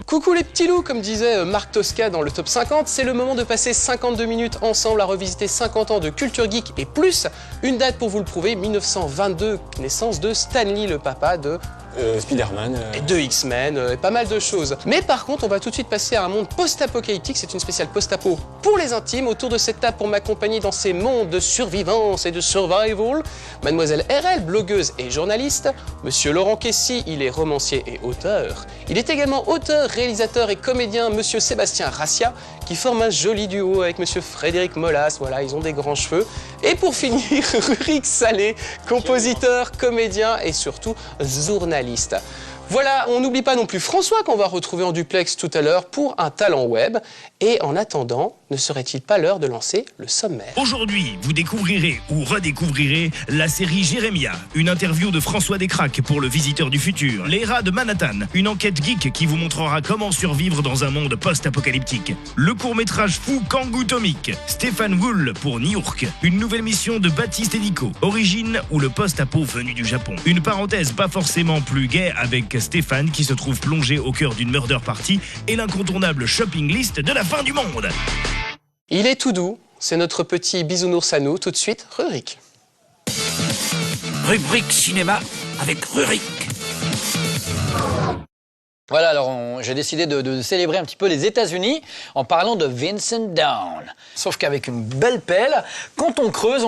Coucou les petits loups, comme disait Marc Tosca dans le top 50, c'est le moment de passer 52 minutes ensemble à revisiter 50 ans de culture geek et plus. Une date pour vous le prouver, 1922, naissance de Stanley, le papa de... Spider-Man. Et de X-Men, et pas mal de choses. Mais par contre, on va tout de suite passer à un monde post-apocalyptique. C'est une spéciale post-apo pour les intimes. Autour de cette table pour m'accompagner dans ces mondes de survivance et de survival, Mademoiselle RL, blogueuse et journaliste. Monsieur Laurent Kessy, il est romancier et auteur. Il est également auteur, réalisateur et comédien. Monsieur Sébastien Rassia, qui forme un joli duo avec Monsieur Frédéric Molas. Voilà, ils ont des grands cheveux. Et pour finir, Rurik Salé, compositeur, comédien et surtout journaliste. Voilà, on n'oublie pas non plus François qu'on va retrouver en duplex tout à l'heure pour un talent web. Et en attendant, ne serait-il pas l'heure de lancer le sommaire? Aujourd'hui, vous découvrirez ou redécouvrirez la série Jérémia, une interview de François Descraques pour le Visiteur du Futur, Les Rats de Manhattan, une enquête geek qui vous montrera comment survivre dans un monde post-apocalyptique, le court-métrage fou Kangoo Tomic, Stéphane Wool pour New York, une nouvelle mission de Baptiste et Nico, Origine ou le post-apo venu du Japon. Une parenthèse pas forcément plus gaie avec Stéphane qui se trouve plongé au cœur d'une murder party et l'incontournable shopping list de la fin du monde. Il est tout doux, c'est notre petit bisounours à nous. Tout de suite, Rurik. Rubrique cinéma avec Rurik. Voilà, alors j'ai décidé de célébrer un petit peu les États-Unis en parlant de Vincent Down. Sauf qu'avec une belle pelle, quand on creuse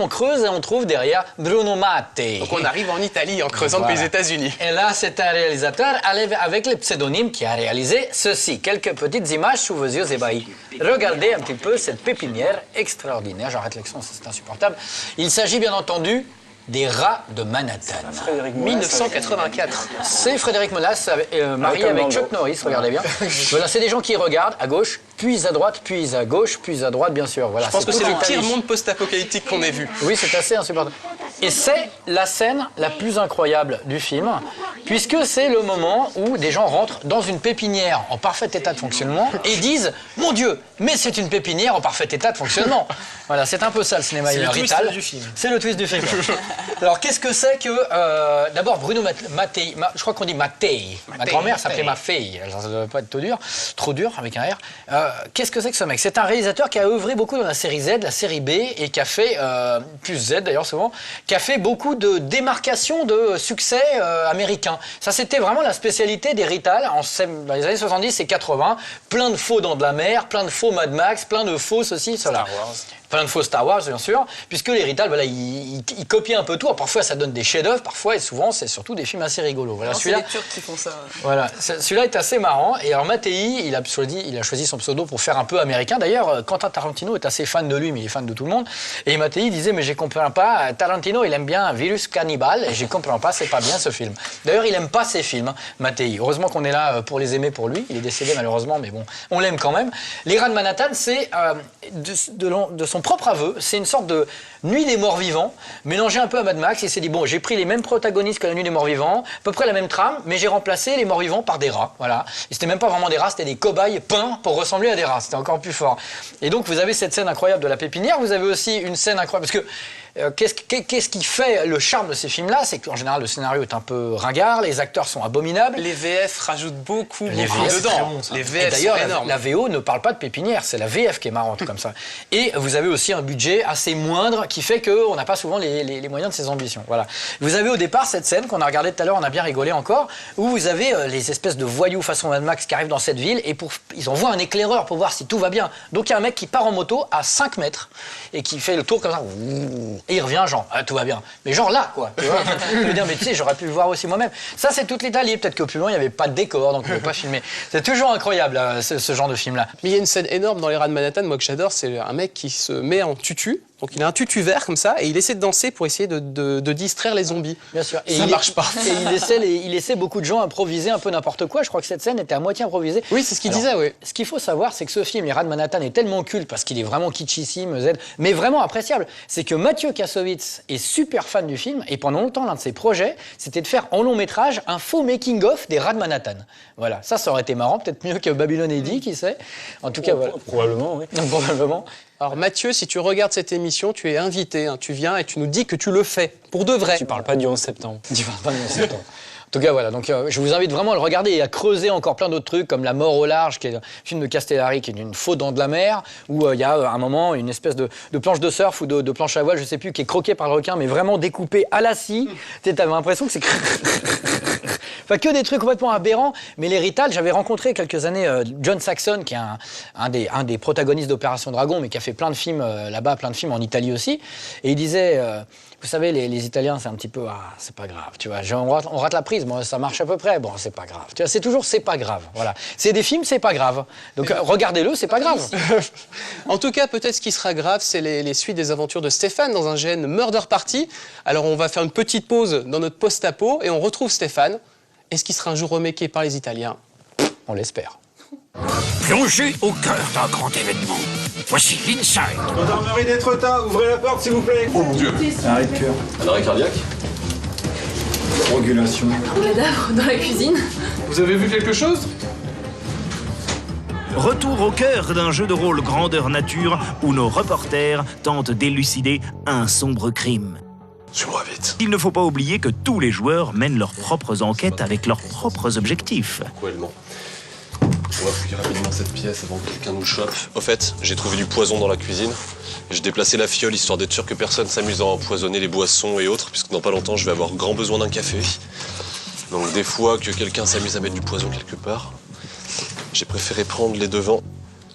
et on trouve derrière Bruno Mattei. Donc on arrive en Italie en creusant depuis les États-Unis. Et là, c'est un réalisateur avec le pseudonyme qui a réalisé ceci. Quelques petites images sous vos yeux ébahis. Regardez un petit peu cette pépinière extraordinaire. J'arrête l'accent, c'est insupportable. Il s'agit bien entendu des Rats de Manhattan. 1984. C'est Frédéric Molas, marié avec Chuck Norris, regardez bien. Voilà, c'est des gens qui regardent à gauche, puis à droite, puis à gauche, puis à droite, bien sûr. Voilà, je pense que c'est le pire monde post-apocalyptique qu'on ait vu. Oui, c'est assez insupportable. Et c'est la scène la plus incroyable du film, puisque c'est le moment où des gens rentrent dans une pépinière en parfait état de fonctionnement et disent « Mon Dieu, mais c'est une pépinière en parfait état de fonctionnement !» Voilà, c'est un peu ça le cinéma rital. C'est le twist du film. Alors, qu'est-ce que c'est que... D'abord, Bruno Mattei, je crois qu'on dit Mattei. Ma grand-mère s'appelait Maffei. Ça ne doit pas être trop dur avec un R. Qu'est-ce que c'est que ce mec? C'est un réalisateur qui a œuvré beaucoup dans la série Z, la série B, et qui a fait, plus Z d'ailleurs souvent, qui a fait beaucoup de démarcations de succès américains. Ça, c'était vraiment la spécialité des Rital dans les années 70 et 80. Plein de faux Dents de la Mer, plein de faux Mad Max, plein de faux ceci, cela. Star Wars. Plein de faux Star Wars, bien sûr, puisque les Rital, voilà, ils copient un peu tout. Alors, parfois, ça donne des chefs-d'œuvre, parfois, et souvent, c'est surtout des films assez rigolos. Voilà, c'est les Turcs qui font ça. Voilà, celui-là est assez marrant. Et alors, Mattei, il a choisi son pseudo pour faire un peu américain. D'ailleurs, Quentin Tarantino est assez fan de lui, mais il est fan de tout le monde. Et Mattei disait, mais je comprends pas, Tarantino, il aime bien Virus Cannibal, et je comprends pas, c'est pas bien ce film. D'ailleurs, il aime pas ces films, hein, Mattei. Heureusement qu'on est là pour les aimer pour lui. Il est décédé, malheureusement, mais bon, on l'aime quand même. Les Rats de Manhattan, c'est de son propre aveu, c'est une sorte de Nuit des morts vivants, mélangé un peu à Mad Max. Il s'est dit, bon, j'ai pris les mêmes protagonistes que la Nuit des morts vivants, à peu près la même trame, mais j'ai remplacé les morts vivants par des rats. Voilà. Et c'était même pas vraiment des rats, c'était des cobayes peints pour ressembler à des rats. C'était encore plus fort. Et donc, vous avez cette scène incroyable de la pépinière. Vous avez aussi une scène incroyable, parce que qu'est-ce qui fait le charme de ces films-là? C'est qu'en général, le scénario est un peu ringard, les acteurs sont abominables. Les VF rajoutent beaucoup dedans. Les VF d'ailleurs, sont énormes. La VO ne parle pas de pépinière, c'est la VF qui est marrante comme ça. Et vous avez aussi un budget assez moindre qui fait qu'on n'a pas souvent les moyens de ses ambitions. Voilà. Vous avez au départ cette scène qu'on a regardée tout à l'heure, on a bien rigolé encore, où vous avez les espèces de voyous façon Mad Max qui arrivent dans cette ville et ils envoient un éclaireur pour voir si tout va bien. Donc il y a un mec qui part en moto à 5 mètres et qui fait le tour comme ça. Et il revient, genre, ah, tout va bien. Mais genre là, quoi. Tu vois, je veux dire, mais tu sais, j'aurais pu le voir aussi moi-même. Ça, c'est toute l'Italie. Peut-être que plus loin, il n'y avait pas de décor, donc on ne pouvait pas filmer. C'est toujours incroyable, ce genre de film-là. Mais il y a une scène énorme dans Les Rats de Manhattan, moi, que j'adore. C'est un mec qui se met en tutu. Donc il a un tutu vert comme ça et il essaie de danser pour essayer de distraire les zombies. Bien sûr. Et ça marche pas. Et il laissait beaucoup de gens improviser un peu n'importe quoi. Je crois que cette scène était à moitié improvisée. Oui, c'est ce qu'il disait, oui. Ce qu'il faut savoir, c'est que ce film, Les Rats de Manhattan, est tellement culte parce qu'il est vraiment kitschissime, mais vraiment appréciable. C'est que Mathieu Kassovitz est super fan du film et pendant longtemps, l'un de ses projets, c'était de faire en long métrage un faux making-of des Rats de Manhattan. Voilà, ça aurait été marrant, peut-être mieux que Babylon AD, qui sait. En tout cas, voilà. Probablement, oui. Probablement. Alors Mathieu, si tu regardes cette émission, tu es invité, hein, tu viens et tu nous dis que tu le fais, pour de vrai. Tu parles pas du 11 septembre. Tu parles pas du 11 septembre. En tout cas, voilà. Donc, je vous invite vraiment à le regarder et à creuser encore plein d'autres trucs, comme La mort au large, qui est un film de Castellari, qui est une faux dent de la mer, où il y a un moment une espèce de planche de surf ou de planche à voile, je sais plus, qui est croquée par le requin, mais vraiment découpée à la scie. Tu avais l'impression que c'est... Enfin, que des trucs complètement aberrants. Mais l'héritage, j'avais rencontré quelques années John Saxon, qui est un des protagonistes d'Opération Dragon, mais qui a fait plein de films là-bas, plein de films en Italie aussi. Et il disait... Vous savez, les Italiens, c'est un petit peu... Ah, c'est pas grave, tu vois. On rate la prise, moi, ça marche à peu près. Bon, c'est pas grave. Tu vois, c'est toujours, c'est pas grave. Voilà. C'est des films, c'est pas grave. Donc, regardez-le, c'est pas grave. En tout cas, peut-être ce qui sera grave, c'est les suites des aventures de Stéphane dans un GN Murder Party. Alors, on va faire une petite pause dans notre post-apo et on retrouve Stéphane. Est-ce qu'il sera un jour remaké par les Italiens? On l'espère. Plongez au cœur d'un grand événement. Voici l'Inside. Gendarmerie d'Étretat, ouvrez la porte s'il vous plaît. Oh mon Dieu. Arrêt de cœur. Un arrêt cardiaque? Coagulation. Un cadavre dans la cuisine. Vous avez vu quelque chose? Retour au cœur d'un jeu de rôle grandeur nature où nos reporters tentent d'élucider un sombre crime. Suis-moi vite. Il ne faut pas oublier que tous les joueurs mènent leurs propres enquêtes avec leurs propres objectifs. Quoi, elle ment? On va fouiller rapidement cette pièce avant que quelqu'un nous chope. Au fait, j'ai trouvé du poison dans la cuisine. J'ai déplacé la fiole histoire d'être sûr que personne s'amuse à empoisonner les boissons et autres, puisque dans pas longtemps, je vais avoir grand besoin d'un café. Donc des fois que quelqu'un s'amuse à mettre du poison quelque part, j'ai préféré prendre les devants.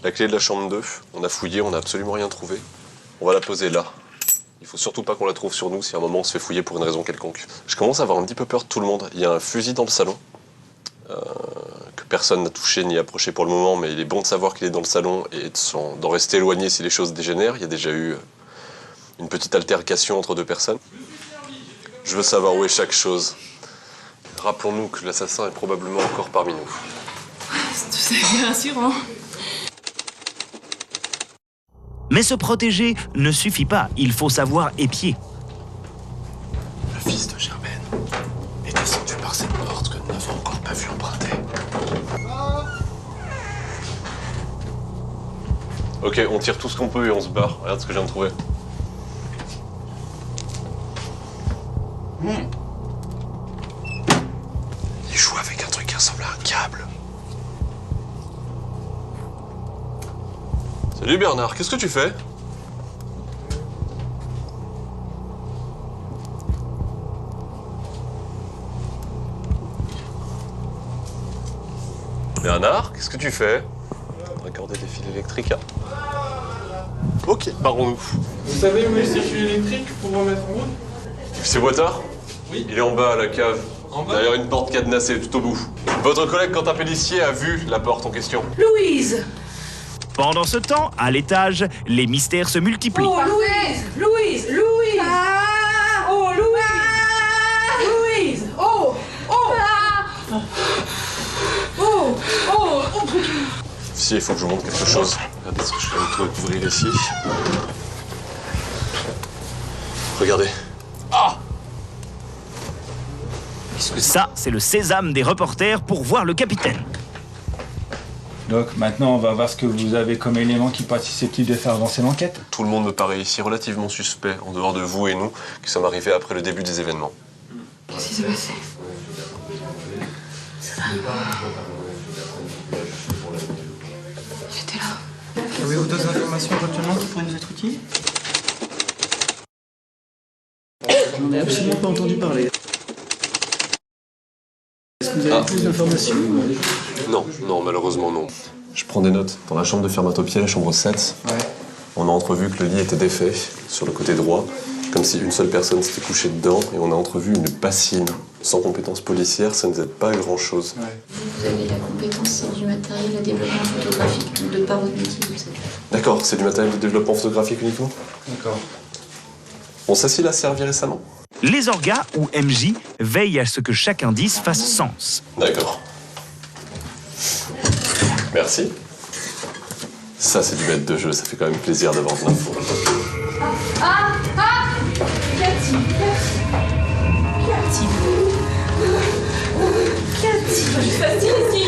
La clé de la chambre 2, on a fouillé, on n'a absolument rien trouvé. On va la poser là. Il faut surtout pas qu'on la trouve sur nous si à un moment on se fait fouiller pour une raison quelconque. Je commence à avoir un petit peu peur de tout le monde. Il y a un fusil dans le salon. Que personne n'a touché ni approché pour le moment, mais il est bon de savoir qu'il est dans le salon et d'en rester éloigné si les choses dégénèrent. Il y a déjà eu une petite altercation entre deux personnes. Je veux savoir où est chaque chose. Rappelons-nous que l'assassin est probablement encore parmi nous. C'est bien rassurant. Mais se protéger ne suffit pas, il faut savoir épier. Le fils de Germaine est descendu par cette porte que nous n'avons encore pas vu emprunter. Ok, on tire tout ce qu'on peut et on se barre. Regarde ce que je viens de trouver. Il joue avec un truc qui ressemble à un câble. Salut Bernard, qu'est-ce que tu fais? Bernard, qu'est-ce que tu fais? Raccorder des fils électriques. Ok, barrons-nous. Vous savez où est le circuit électrique pour remettre en route? C'est Boitard? Oui. Il est en bas à la cave. En bas? Derrière une porte cadenassée tout au bout. Votre collègue Quentin Pellissier a vu la porte en question. Louise! Pendant ce temps, à l'étage, les mystères se multiplient. Oh, Louise! Louise! Louise! Ah! Oh, Louise! Louise! Oh! Oh! Ah! Oh! Oh! Oh! Si, il faut que je vous montre quelque chose. Regardez ce que je viens de découvrir ici. Regardez. Ça, c'est le sésame des reporters pour voir le capitaine. Donc maintenant, on va voir ce que vous avez comme élément qui paraît susceptible de faire avancer l'enquête. Tout le monde me paraît ici relativement suspect, en dehors de vous et nous, qui sommes arrivés après le début des événements. Qu'est-ce qui s'est passé? J'étais là. Avez-vous d'autres informations éventuellement qui pourraient nous être utiles? J'en ai absolument pas entendu parler. Est-ce que vous avez plus d'informations? Non, malheureusement non. Je prends des notes. Dans la chambre de Fermatopied, la chambre 7, on a entrevu que le lit était défait, sur le côté droit, comme si une seule personne s'était couchée dedans, et on a entrevu une bassine. Sans compétences policières, ça ne nous aide pas à grand-chose. Vous avez la compétence du matériel à développement photographique, de par votre métier, vous savez. D'accord, c'est du matériel de développement photographique uniquement? D'accord. On sait s'il a servi récemment? Les orgas, ou MJ, veillent à ce que chaque indice fasse sens. D'accord. Merci. Ça, c'est du maître de jeu, ça fait quand même plaisir d'avoir de l'info. Cathy! Qu'est-ce qui se passe-t-il ici?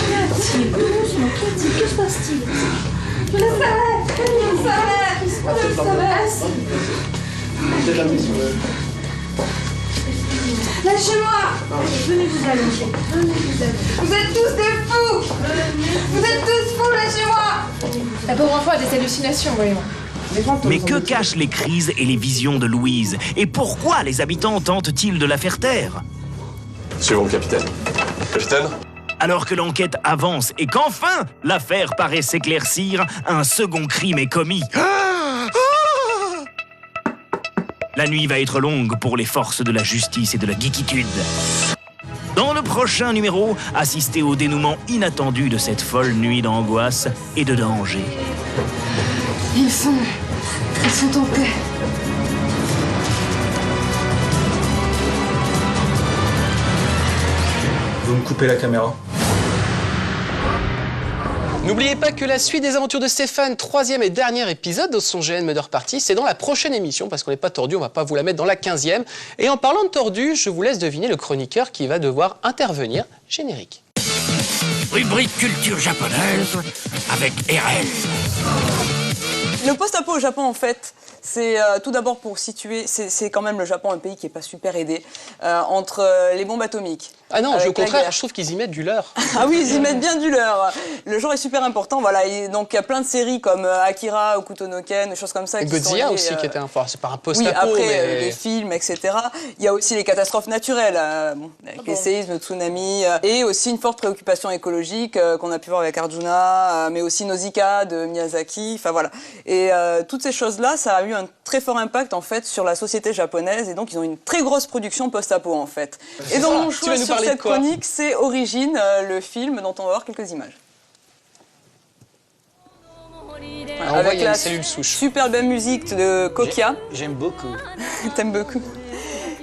Cathy, doucement, Cathy, que se passe-t-il? Je le savais! Peut-être la maison. Lâchez-moi. Venez vous allonger. Venez vous allonger. Vous êtes tous des fous. Vous êtes tous fous, lâchez-moi. La pauvre enfant a des hallucinations, voyons. Mais que cachent les crises et les visions de Louise? Et pourquoi les habitants tentent-ils de la faire taire? Suivons le capitaine. Capitaine? Alors que l'enquête avance et qu'enfin l'affaire paraît s'éclaircir, un second crime est commis. La nuit va être longue pour les forces de la justice et de la geekitude. Dans le prochain numéro, assistez au dénouement inattendu de cette folle nuit d'angoisse et de danger. Ils sont en paix. Vous me coupez la caméra. N'oubliez pas que la suite des aventures de Stéphane, 3e et dernier épisode de son GN Murder Party, c'est dans la prochaine émission, parce qu'on n'est pas tordu, on va pas vous la mettre dans la 15e. Et en parlant de tordu, je vous laisse deviner le chroniqueur qui va devoir intervenir. Générique. Rubrique culture japonaise avec RL. Le post-apo au Japon, en fait, c'est tout d'abord pour situer, c'est quand même le Japon, un pays qui n'est pas super aidé, entre les bombes atomiques. Ah non, au contraire, je trouve qu'ils y mettent du leurre. Ah oui, ils y mettent bien du leurre. Le genre est super important, voilà. Et donc il y a plein de séries comme Akira, Okuto no Ken, des choses comme ça. Godzilla aussi, qui était enfin, c'est pas un post-apo, oui, après, mais... les films, etc. Il y a aussi les catastrophes naturelles, avec les séismes, le tsunami, et aussi une forte préoccupation écologique qu'on a pu voir avec Arjuna, mais aussi Nausicaa de Miyazaki, enfin voilà. Et toutes ces choses-là, ça a eu un très fort impact en fait sur la société japonaise, et donc ils ont une très grosse production post-apo en fait. Et donc mon choix sur cette chronique, c'est Origine, le film dont on va voir quelques images. Alors, on voit qu'il y a une cellule souche. Super belle musique de Kokia. J'aime beaucoup. T'aimes beaucoup.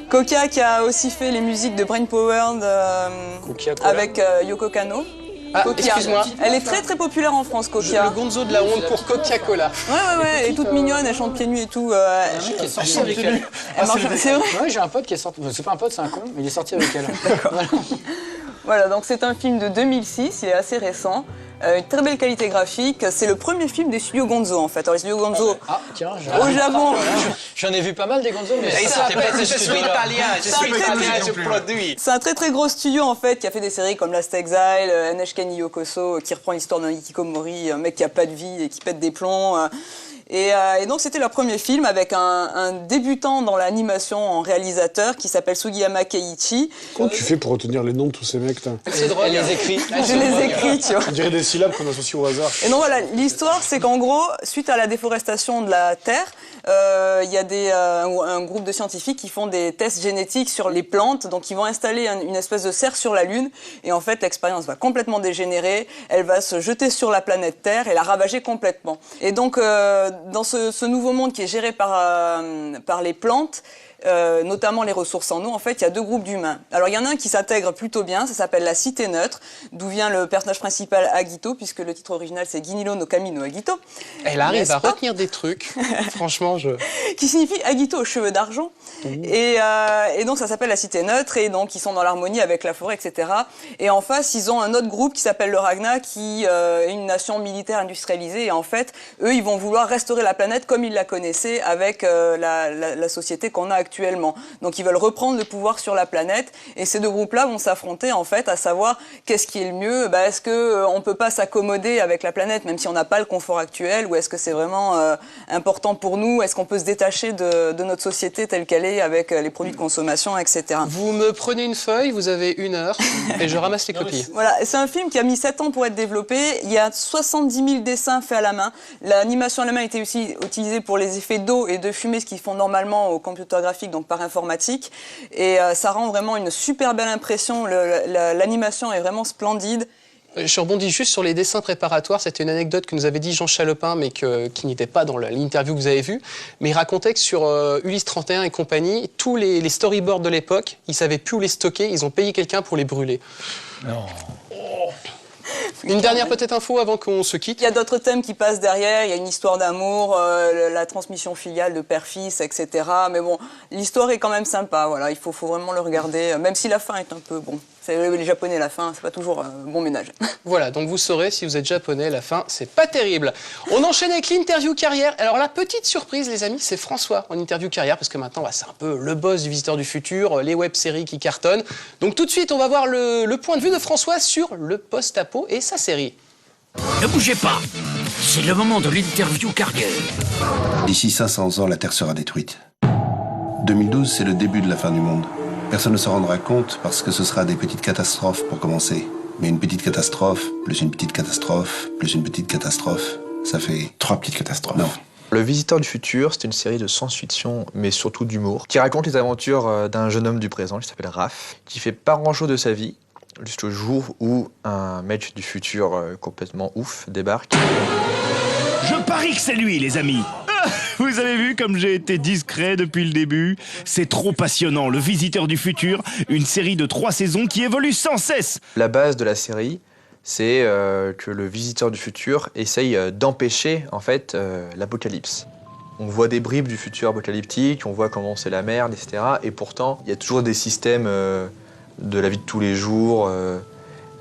Kokia qui a aussi fait les musiques de Brain Power avec Yoko Kanno. Ah, excuse-moi. Elle est très très populaire en France, Kokia. Le gonzo de la honte pour Coca-Cola. Ouais, elle est toute mignonne, elle chante pieds nus et tout. Qui est sorti avec elle. C'est vrai? Ouais, j'ai un pote qui est sorti. C'est pas un pote, c'est un con, mais il est sorti avec elle. D'accord. Voilà, donc c'est un film de 2006, il est assez récent. Une très belle qualité graphique. C'est le premier film des studios Gonzo en fait. Alors les studios Gonzo au Japon. J'en ai vu pas mal des Gonzo, mais je suis italien, je produis. C'est un très très gros studio en fait qui a fait des séries comme Last Exile, NHK ni Yokoso, qui reprend l'histoire d'un hikikomori, un mec qui a pas de vie et qui pète des plombs. Et donc c'était leur premier film avec un débutant dans l'animation en réalisateur qui s'appelle Sugiyama Keiichi. Comment tu fais pour retenir les noms de tous ces mecs? C'est drôle. Elle les écrit. Je les écris, tu vois. On dirait des syllabes qu'on associe au hasard. Et donc voilà, l'histoire c'est qu'en gros, suite à la déforestation de la Terre, il y a un groupe de scientifiques qui font des tests génétiques sur les plantes. Donc ils vont installer une espèce de serre sur la Lune. Et en fait, l'expérience va complètement dégénérer. Elle va se jeter sur la planète Terre et la ravager complètement. Et donc dans ce nouveau monde qui est géré par les plantes, notamment les ressources en eau, en fait, il y a deux groupes d'humains. Alors, il y en a un qui s'intègre plutôt bien, ça s'appelle la Cité Neutre, d'où vient le personnage principal Agito, puisque le titre original c'est Giniro no Kami no Agito. Elle arrive à retenir des trucs, franchement, qui signifie Agito aux cheveux d'argent. Et donc, ça s'appelle la Cité Neutre, et donc, ils sont dans l'harmonie avec la forêt, etc. Et en face, ils ont un autre groupe qui s'appelle le Ragna, qui est une nation militaire industrialisée, et en fait, eux, ils vont vouloir restaurer la planète comme ils la connaissaient avec la société qu'on a actuellement. Donc ils veulent reprendre le pouvoir sur la planète et ces deux groupes-là vont s'affronter en fait à savoir qu'est-ce qui est le mieux. Est-ce qu'on peut pas s'accommoder avec la planète même si on n'a pas le confort actuel, ou est-ce que c'est vraiment important pour nous? Est-ce qu'on peut se détacher de notre société telle qu'elle est avec les produits de consommation, etc. Vous me prenez une feuille, vous avez 1 heure et je ramasse les copies. Voilà, c'est un film qui a mis 7 ans pour être développé. Il y a 70 000 dessins faits à la main. L'animation à la main a été aussi utilisée pour les effets d'eau et de fumée, ce qu'ils font normalement au computer graphique, donc par informatique. Et ça rend vraiment une super belle impression. L'animation est vraiment splendide. Je rebondis juste sur les dessins préparatoires. C'était une anecdote que nous avait dit Jean Chalepin, mais qui n'était pas dans l'interview que vous avez vue. Mais il racontait que sur Ulysse 31 et compagnie, tous les storyboards de l'époque, ils savaient plus où les stocker. Ils ont payé quelqu'un pour les brûler. Non. Une dernière peut-être info avant qu'on se quitte. Il y a d'autres thèmes qui passent derrière, il y a une histoire d'amour, la transmission filiale de père-fils, etc. Mais bon, l'histoire est quand même sympa, voilà, il faut vraiment le regarder, même si la fin est un peu, bon, C'est les Japonais, la fin, c'est pas toujours bon ménage. Voilà, donc vous saurez, si vous êtes japonais, la fin, c'est pas terrible. On enchaîne avec l'interview carrière. Alors la petite surprise, les amis, c'est François en interview carrière, parce que maintenant, c'est un peu le boss du Visiteur du Futur, les web-séries qui cartonnent. Donc tout de suite, on va voir le point de vue de François sur le post-apo et sa série. Ne bougez pas, c'est le moment de l'interview carrière. D'ici 500 ans, la Terre sera détruite. 2012, c'est le début de la fin du monde. Personne ne se rendra compte parce que ce sera des petites catastrophes pour commencer. Mais une petite catastrophe, plus une petite catastrophe, plus une petite catastrophe, ça fait 3 petites catastrophes. Non. Le Visiteur du Futur, c'est une série de science-fiction, mais surtout d'humour, qui raconte les aventures d'un jeune homme du présent, qui s'appelle Raph, qui fait pas grand-chose de sa vie, jusqu'au jour où un mec du futur complètement ouf débarque. Je parie que c'est lui, les amis. Vous avez vu comme j'ai été discret depuis le début? C'est trop passionnant, Le Visiteur du Futur, une série de 3 saisons qui évolue sans cesse. La base de la série, c'est que le Visiteur du Futur essaye d'empêcher, en fait, l'apocalypse. On voit des bribes du futur apocalyptique, on voit comment c'est la merde, etc. Et pourtant, il y a toujours des systèmes de la vie de tous les jours,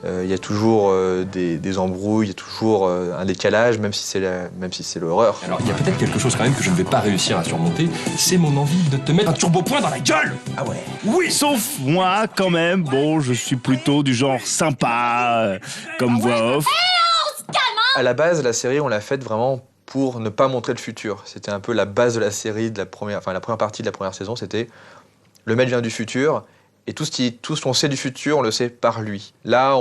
il y a toujours des embrouilles, il y a toujours un décalage, même si c'est l'horreur. Alors il y a peut-être quelque chose quand même que je ne vais pas réussir à surmonter, c'est mon envie de te mettre un turbo-point dans la gueule. Ah ouais? Oui, sauf moi quand même, bon, je suis plutôt du genre sympa, comme voix off. À la base, la série, on l'a faite vraiment pour ne pas montrer le futur. C'était un peu la base de la série, la première partie de la première saison, c'était le mec vient du futur, et tout ce qu'on sait du futur, on le sait par lui. Là,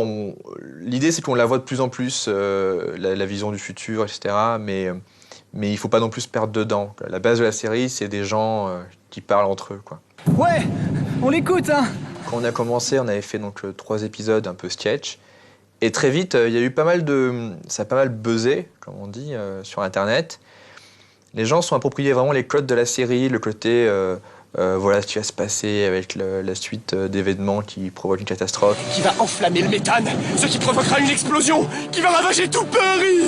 l'idée, c'est qu'on la voit de plus en plus, la vision du futur, etc. Mais il ne faut pas non plus se perdre dedans. La base de la série, c'est des gens qui parlent entre eux, quoi. Ouais, on l'écoute, hein. Quand on a commencé, on avait fait donc 3 épisodes un peu sketch. Et très vite, il y a eu ça a pas mal buzzé, comme on dit, sur Internet. Les gens se sont appropriés vraiment les codes de la série, le côté... voilà ce qui va se passer avec la suite d'événements qui provoquent une catastrophe. Qui va enflammer le méthane, ce qui provoquera une explosion qui va ravager tout Paris.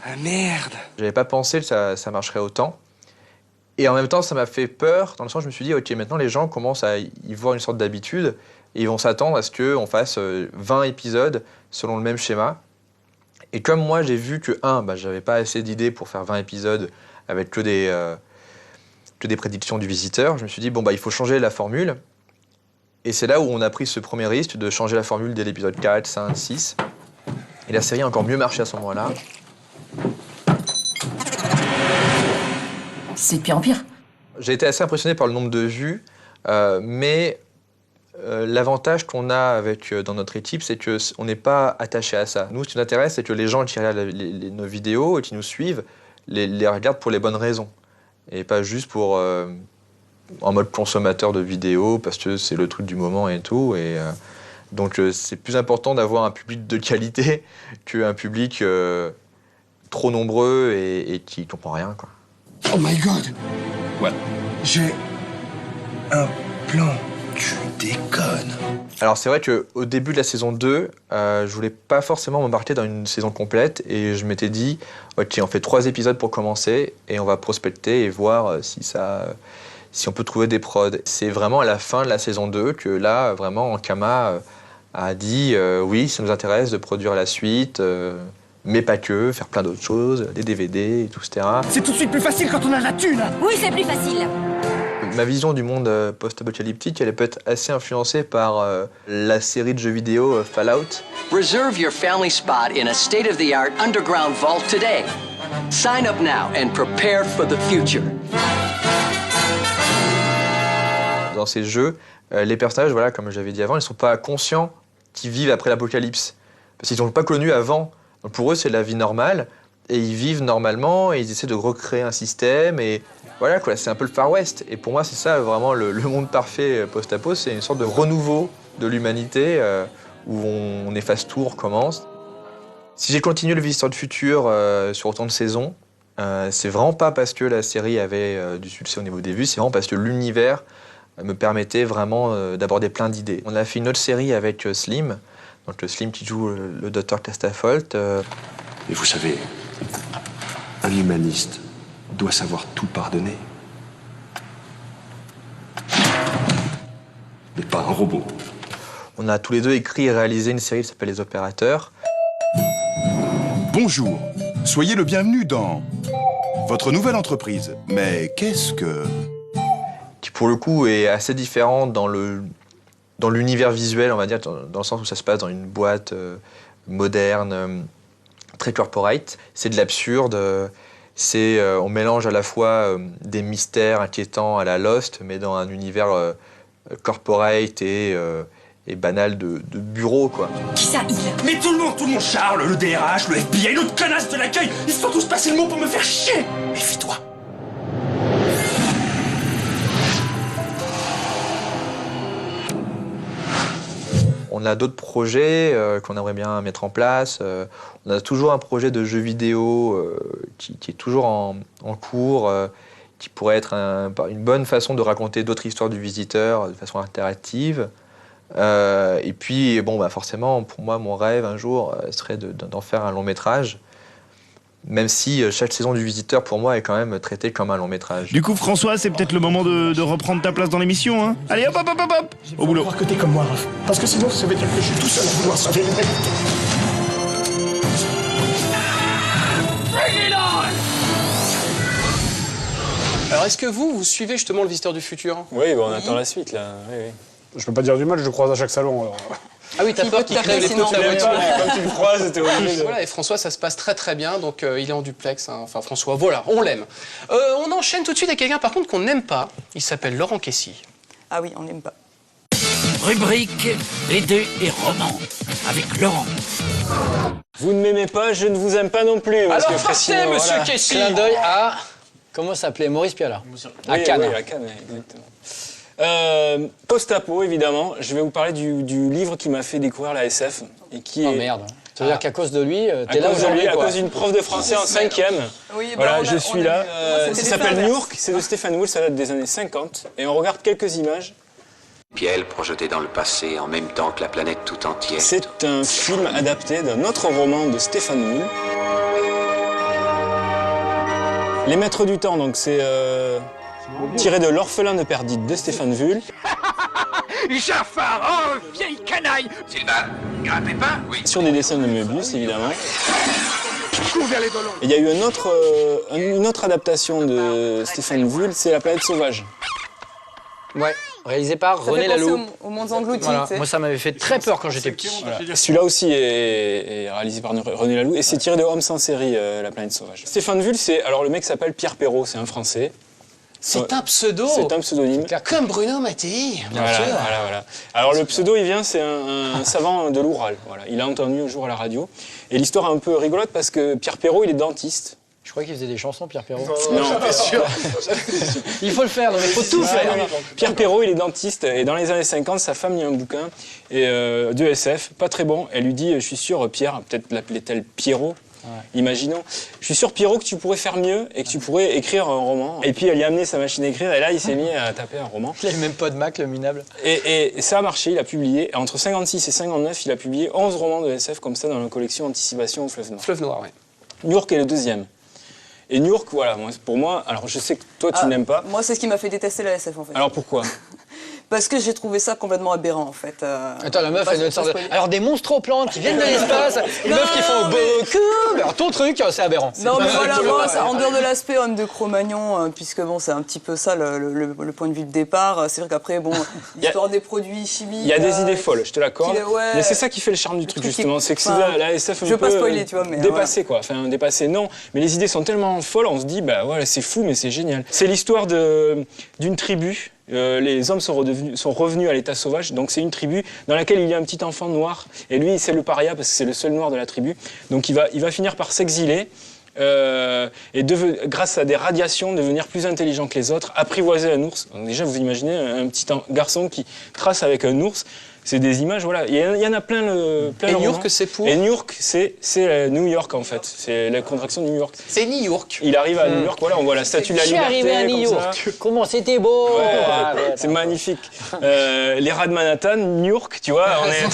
Ah merde. J'avais pas pensé que ça marcherait autant. Et en même temps, ça m'a fait peur, dans le sens où je me suis dit, ok, maintenant les gens commencent à y voir une sorte d'habitude, et ils vont s'attendre à ce qu'on fasse 20 épisodes selon le même schéma. Et comme moi, j'ai vu que, j'avais pas assez d'idées pour faire 20 épisodes avec que des prédictions du visiteur, je me suis dit, il faut changer la formule. Et c'est là où on a pris ce premier risque de changer la formule dès l'épisode 4, 5, 6. Et la série a encore mieux marché à ce moment-là. C'est de pire en pire. J'ai été assez impressionné par le nombre de vues, mais l'avantage qu'on a dans notre équipe, c'est qu'on n'est pas attaché à ça. Nous, ce qui nous intéresse, c'est que les gens qui regardent nos vidéos et qui nous suivent, les regardent pour les bonnes raisons. Et pas juste en mode consommateur de vidéos, parce que c'est le truc du moment et tout. Donc c'est plus important d'avoir un public de qualité qu'un public trop nombreux et qui comprend rien, quoi. Oh my god. Ouais. J'ai un plan. Tu déconnes. Alors c'est vrai qu'au début de la saison 2, je voulais pas forcément m'embarquer dans une saison complète et je m'étais dit, ok, on fait 3 épisodes pour commencer et on va prospecter et voir si on peut trouver des prods. C'est vraiment à la fin de la saison 2 que là, vraiment, Ankama a dit, oui, ça nous intéresse de produire la suite, mais pas que, faire plein d'autres choses, des DVD et tout, etc. C'est tout de suite plus facile quand on a la thune. Oui, c'est plus facile. Ma vision du monde post-apocalyptique, elle peut être assez influencée par la série de jeux vidéo Fallout. Reserve your family spot in a state-of-the-art underground vault today. Sign up now and prepare for the future. Dans ces jeux, les personnages, voilà, comme j'avais dit avant, ils ne sont pas conscients qu'ils vivent après l'apocalypse. Parce qu'ils n'ont pas connu avant. Donc pour eux, c'est la vie normale. Et ils vivent normalement et ils essaient de recréer un système. Et voilà, quoi, c'est un peu le Far West. Et pour moi, c'est ça vraiment le monde parfait post-apo. C'est une sorte de renouveau de l'humanité où on efface tout, on recommence. Si j'ai continué le Visiteur du Futur sur autant de saisons, c'est vraiment pas parce que la série avait du succès au niveau des vues, c'est vraiment parce que l'univers me permettait vraiment d'aborder plein d'idées. On a fait une autre série avec Slim, donc Slim qui joue le docteur Castafolt. Et vous savez, un humaniste doit savoir tout pardonner. mais pas un robot. On a tous les deux écrit et réalisé une série qui s'appelle Les Opérateurs. Bonjour, soyez le bienvenu dans votre nouvelle entreprise. Mais qu'est-ce que... Qui pour le coup est assez différente dans l'univers visuel, on va dire, dans le sens où ça se passe dans une boîte moderne, très corporate. C'est de l'absurde, on mélange à la fois des mystères inquiétants à la Lost, mais dans un univers corporate et banal de bureau, quoi. Qui ça, il? Mais tout le monde, Charles, le DRH, le FBI, l'autre connasse de l'accueil, ils se sont tous passés le mot pour me faire chier. Méfie-toi. On a d'autres projets qu'on aimerait bien mettre en place. On a toujours un projet de jeu vidéo qui est toujours en cours, qui pourrait être une bonne façon de raconter d'autres histoires du visiteur de façon interactive. Et puis, bon, bah forcément, pour moi, mon rêve un jour serait d'en faire un long métrage. Même si chaque saison du Visiteur, pour moi, est quand même traitée comme un long métrage. Du coup, François, c'est peut-être le moment de reprendre ta place dans l'émission, hein. Allez, hop, hop, hop, hop, au boulot. Croire que t'es comme moi, Raph. Parce que sinon, ça veut dire que je suis tout seul à vouloir sauver le mec. Alors, est-ce que vous suivez justement le Visiteur du Futur? Oui, bah, on attend la suite, là. Oui, oui. Je peux pas dire du mal, je le croise à chaque salon, alors. Ah oui, t'as peur qu'il crève les pneus de la voiture. Quand tu le croises, t'es obligé de... Voilà, et François, ça se passe très très bien, donc il est en duplex. Hein. Enfin, François, voilà, on l'aime. On enchaîne tout de suite avec quelqu'un, par contre, qu'on n'aime pas. Il s'appelle Laurent Kessy. Ah oui, on n'aime pas. Rubrique BD et roman avec Laurent. Vous ne m'aimez pas, je ne vous aime pas non plus. Alors partez, monsieur Kessy. Clin d'œil à... Comment s'appelait Maurice Pialat? À Cannes. Oui, à Cannes, exactement. Post-apo, évidemment. Je vais vous parler du livre qui m'a fait découvrir la SF. Et qui oh est... merde. Ça veut dire qu'à cause de lui, t'es là aujourd'hui, à cause d'une prof de français en 5e. Oui, voilà, je suis là. Ça s'appelle New York, c'est de Stephen Wool, ça date des années 50. Et on regarde quelques images. Piel projeté dans le passé en même temps que la planète tout entière. C'est un film adapté d'un autre roman de Stephen Wool. Les Maîtres du Temps, donc c'est tiré de L'Orphelin de Perdite de Stephen Wool. Jafar, oh, vieille canaille. Sylvain, grimpez pas? Oui. Sur des dessins de Möbius, évidemment. Et il y a eu une autre adaptation de Stephen Wool, c'est La Planète Sauvage. Ouais, réalisé par René Laloux. Au Monde Englouti. Voilà. Moi, ça m'avait fait très peur quand j'étais petit. Voilà. Celui-là aussi est réalisé par René Laloux et c'est tiré de Homme sans série, La Planète Sauvage. Stephen Wool, alors le mec s'appelle Pierre Perrault, c'est un Français. C'est un pseudo. C'est un pseudonyme. Comme Bruno Mattei, bien sûr. Voilà. Alors le pseudo, il vient, c'est un savant de l'Oural. Voilà. Il a entendu un jour à la radio. Et l'histoire est un peu rigolote parce que Pierre Perrault, il est dentiste. Je crois qu'il faisait des chansons, Pierre Perrault. Non, pas sûr. Il faut le faire, il faut tout faire. Pierre Perrault, il est dentiste. Et dans les années 50, sa femme lit un bouquin de SF, pas très bon. Elle lui dit, je suis sûr, Pierre, peut-être l'appelait-elle Pierrot. Ouais. Imaginons. Je suis sûr, Pierrot, que tu pourrais faire mieux et que tu pourrais écrire un roman. Et puis, elle lui a amené sa machine à écrire et là, il s'est mis à taper un roman. Il n'avait même pas de Mac, le minable. Et ça a marché, il a publié. Entre 56 et 59, il a publié 11 romans de SF comme ça dans la collection Anticipation au Fleuve Noir. Fleuve Noir, oui. New York est le deuxième. Et New York, voilà, pour moi, alors je sais que toi, tu n'aimes pas. Moi, c'est ce qui m'a fait détester la SF, en fait. Alors pourquoi? Parce que j'ai trouvé ça complètement aberrant, en fait. Attends, la meuf, elle est une sorte de... Alors, des monstres-plantes qui viennent de l'espace, les meufs qui font beaucoup... Alors, ton truc, c'est aberrant. Non, mais voilà, moi, en dehors de l'aspect homme de Cro-Magnon, puisque bon, c'est un petit peu ça le point de vue de départ. C'est vrai qu'après, bon, l'histoire des produits chimiques... Il y a des idées folles, je te l'accorde. Ouais, mais c'est ça qui fait le charme du truc, justement. C'est que c'est la SF un peu... Je veux pas spoiler, tu vois, mais... Dépassé, quoi. Enfin, dépassé, non. Mais les idées sont tellement folles, on se dit, bah voilà, c'est fou, mais c'est génial. C'est l'histoire d'une tribu. Les hommes sont revenus à l'état sauvage, donc c'est une tribu dans laquelle il y a un petit enfant noir, et lui c'est le paria parce que c'est le seul noir de la tribu, donc il va finir par s'exiler et grâce à des radiations devenir plus intelligent que les autres, apprivoiser un ours. Donc déjà vous imaginez un petit garçon qui trace avec un ours. C'est des images, voilà. Il y en a plein et New York, c'est pour... Et New York, c'est New York, en fait. C'est la contraction de New York. C'est New York. Il arrive à New York, voilà, on voit la statue de la Liberté. Je suis arrivé à New York. Comment c'était beau. C'est magnifique. Les rats de Manhattan, New York, tu vois, on est...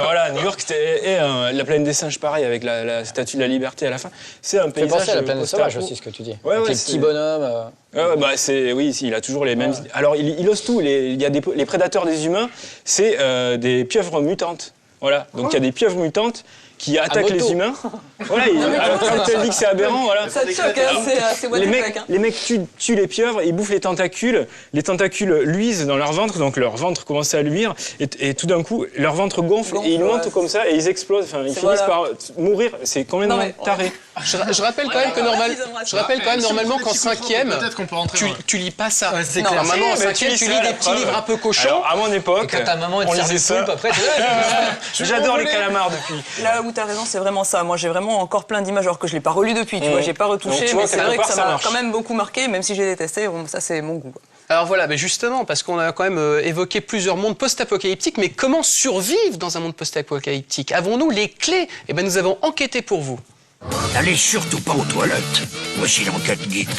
voilà, New York, et la plaine des singes, pareil, avec la statue de la Liberté à la fin. C'est un paysage... C'est penser à la plaine sauvage aussi, ce que tu dis. Ouais, avec les petits bonhommes... Bah oui, il a toujours les mêmes... Alors, il ose tout. Il y a les prédateurs des humains, c'est des pieuvres mutantes. Voilà, donc il y a des pieuvres mutantes qui attaquent les humains. Voilà, quand elle dit que c'est aberrant, voilà. Ça te choque, hein, c'est what the fuck, hein. Les mecs tuent les pieuvres, ils bouffent les tentacules luisent dans leur ventre, donc leur ventre commence à luire, et tout d'un coup, leur ventre gonfle, et ils montent comme ça, et ils explosent, enfin, ils finissent par mourir, c'est complètement taré. Je rappelle quand même que normalement qu'en 5e, tu lis pas ça. Normalement en 5e, tu lis des petits livres un peu cochons. Alors, à mon époque, quand ta maman te sert des soupes, après, j'adore les calamars depuis. Là où t'as raison, c'est vraiment ça. Moi, j'ai vraiment encore plein d'images, alors que je l'ai pas relu depuis, tu vois, j'ai pas retouché, mais c'est vrai que ça m'a quand même beaucoup marqué, même si j'ai détesté, bon, ça c'est mon goût. Alors voilà, mais justement, parce qu'on a quand même évoqué plusieurs mondes post-apocalyptiques, mais comment survivre dans un monde post-apocalyptique? Avons-nous les clés? Eh bien, nous avons enquêté pour vous. N'allez surtout pas aux toilettes. Voici l'enquête geek.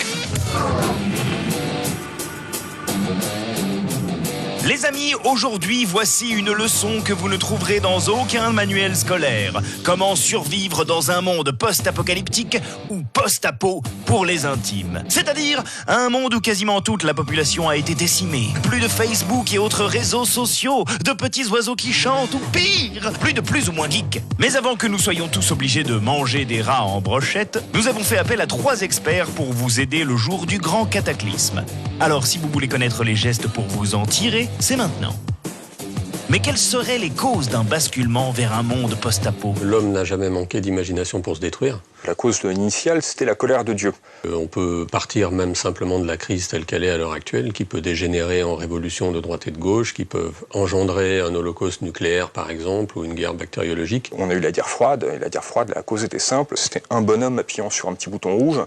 Les amis, aujourd'hui, voici une leçon que vous ne trouverez dans aucun manuel scolaire. Comment survivre dans un monde post-apocalyptique ou post-apo pour les intimes. C'est-à-dire un monde où quasiment toute la population a été décimée. Plus de Facebook et autres réseaux sociaux, de petits oiseaux qui chantent ou pire, plus de plus ou moins geeks. Mais avant que nous soyons tous obligés de manger des rats en brochette, nous avons fait appel à 3 experts pour vous aider le jour du grand cataclysme. Alors si vous voulez connaître les gestes pour vous en tirer, c'est maintenant. Mais quelles seraient les causes d'un basculement vers un monde post-apo? L'homme n'a jamais manqué d'imagination pour se détruire. La cause initiale, c'était la colère de Dieu. On peut partir même simplement de la crise telle qu'elle est à l'heure actuelle, qui peut dégénérer en révolution de droite et de gauche, qui peuvent engendrer un holocauste nucléaire, par exemple, ou une guerre bactériologique. On a eu la guerre froide, et la guerre froide, la cause était simple, c'était un bonhomme appuyant sur un petit bouton rouge,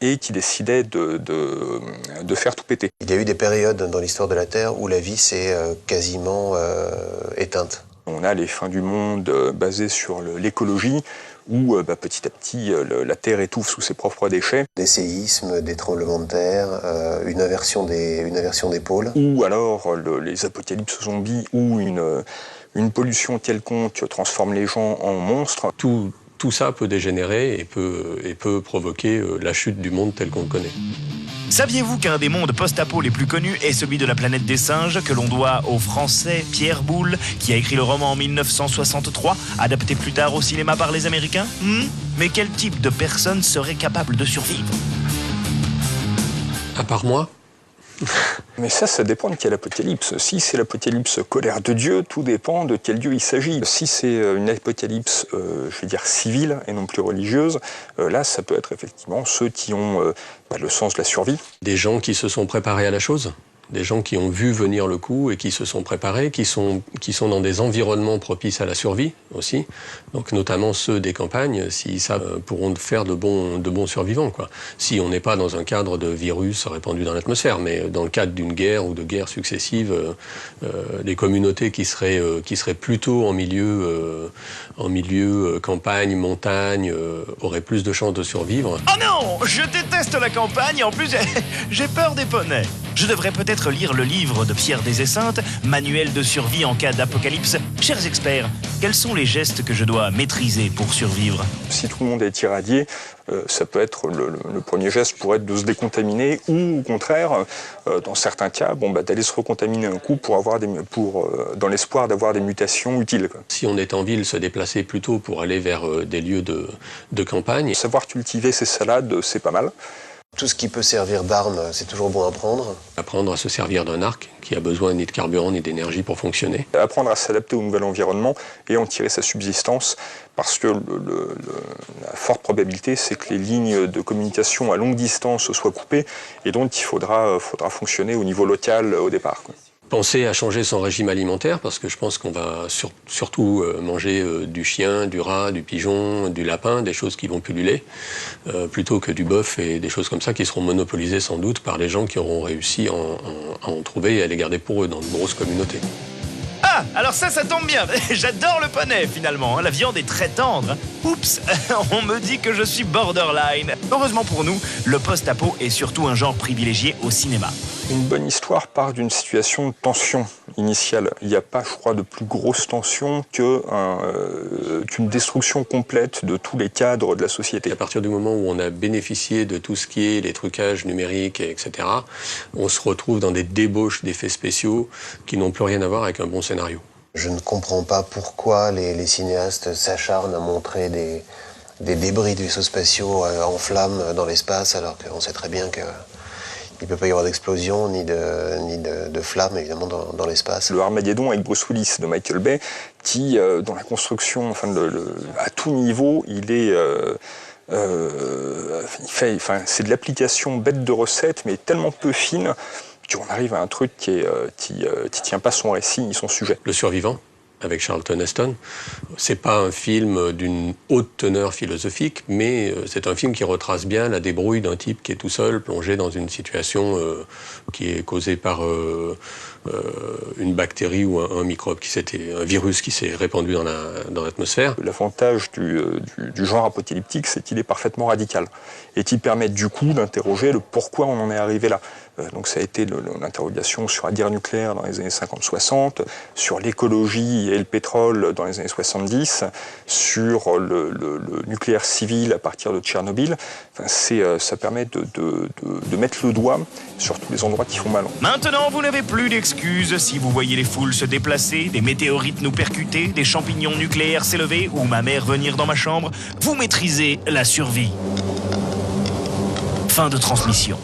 et qui décidait de faire tout péter. Il y a eu des périodes dans l'histoire de la Terre où la vie s'est quasiment éteinte. On a les fins du monde basées sur l'écologie, où petit à petit la Terre étouffe sous ses propres déchets. Des séismes, des tremblements de terre, une inversion des pôles. Ou alors les apocalypses zombies, où une pollution quelconque transforme les gens en monstres. Tout ça peut dégénérer et peut provoquer la chute du monde tel qu'on le connaît. Saviez-vous qu'un des mondes post-apo les plus connus est celui de la planète des singes, que l'on doit au Français Pierre Boulle, qui a écrit le roman en 1963, adapté plus tard au cinéma par les Américains? Mais quel type de personne serait capable de survivre? À part moi? Mais ça dépend de quel apocalypse. Si c'est l'apocalypse colère de Dieu, tout dépend de quel Dieu il s'agit. Si c'est une apocalypse, je vais dire civile et non plus religieuse, là ça peut être effectivement ceux qui ont le sens de la survie. Des gens qui se sont préparés à la chose. Des gens qui ont vu venir le coup et qui se sont préparés, qui sont dans des environnements propices à la survie aussi. Donc notamment ceux des campagnes, s'ils savent, pourront faire de bons survivants, quoi. Si on n'est pas dans un cadre de virus répandu dans l'atmosphère, mais dans le cadre d'une guerre ou de guerres successives, les communautés qui seraient plutôt en milieu campagne, montagne, auraient plus de chances de survivre. Oh non! Je déteste la campagne, en plus j'ai peur des poneys. Je devrais peut-être lire le livre de Pierre Des-Esseintes, Manuel de survie en cas d'apocalypse. Chers experts, quels sont les gestes que je dois maîtriser pour survivre? Si tout le monde est irradié, ça peut être le premier geste pourrait être de se décontaminer ou au contraire, dans certains cas, d'aller se recontaminer un coup dans l'espoir d'avoir des mutations utiles, quoi. Si on est en ville, se déplacer plutôt pour aller vers des lieux de campagne. Savoir cultiver ses salades, c'est pas mal. Tout ce qui peut servir d'arme, c'est toujours bon à prendre. Apprendre à se servir d'un arc qui a besoin ni de carburant ni d'énergie pour fonctionner. Apprendre à s'adapter au nouvel environnement et en tirer sa subsistance, parce que la forte probabilité, c'est que les lignes de communication à longue distance soient coupées, et donc il faudra fonctionner au niveau local au départ, quoi. Penser à changer son régime alimentaire, parce que je pense qu'on va surtout manger du chien, du rat, du pigeon, du lapin, des choses qui vont pulluler, plutôt que du bœuf et des choses comme ça qui seront monopolisées sans doute par les gens qui auront réussi à en trouver et à les garder pour eux dans de grosses communautés. Ah, alors ça tombe bien. J'adore le poney, finalement. La viande est très tendre. Oups, on me dit que je suis borderline. Heureusement pour nous, le post-apo est surtout un genre privilégié au cinéma. Une bonne histoire part d'une situation de tension initiale. Il n'y a pas, je crois, de plus grosse tension qu'une destruction complète de tous les cadres de la société. À partir du moment où on a bénéficié de tout ce qui est les trucages numériques, etc., on se retrouve dans des débauches d'effets spéciaux qui n'ont plus rien à voir avec un bon scénario. Je ne comprends pas pourquoi les cinéastes s'acharnent à montrer des débris de vaisseaux spatiaux en flammes dans l'espace, alors qu'on sait très bien qu'il ne peut pas y avoir d'explosion ni de flammes, évidemment, dans l'espace. Le Armageddon avec Bruce Willis de Michael Bay, qui, dans la construction, enfin, à tout niveau, c'est de l'application bête de recette, mais tellement peu fine, qu'on arrive à un truc qui tient pas son récit ni son sujet. Le Survivant, avec Charlton Heston, c'est pas un film d'une haute teneur philosophique, mais c'est un film qui retrace bien la débrouille d'un type qui est tout seul, plongé dans une situation qui est causée par une bactérie ou un microbe, un virus qui s'est répandu dans l'atmosphère. L'avantage du genre apocalyptique, c'est qu'il est parfaitement radical et qui permet du coup d'interroger le pourquoi on en est arrivé là. Donc ça a été l'interrogation sur la guerre nucléaire dans les années 50-60, sur l'écologie et le pétrole dans les années 70, sur le nucléaire civil à partir de Tchernobyl. Enfin, ça permet de mettre le doigt sur tous les endroits qui font mal. Maintenant, vous n'avez plus d'excuses si vous voyez les foules se déplacer, des météorites nous percuter, des champignons nucléaires s'élever ou ma mère venir dans ma chambre. Vous maîtrisez la survie. Fin de transmission.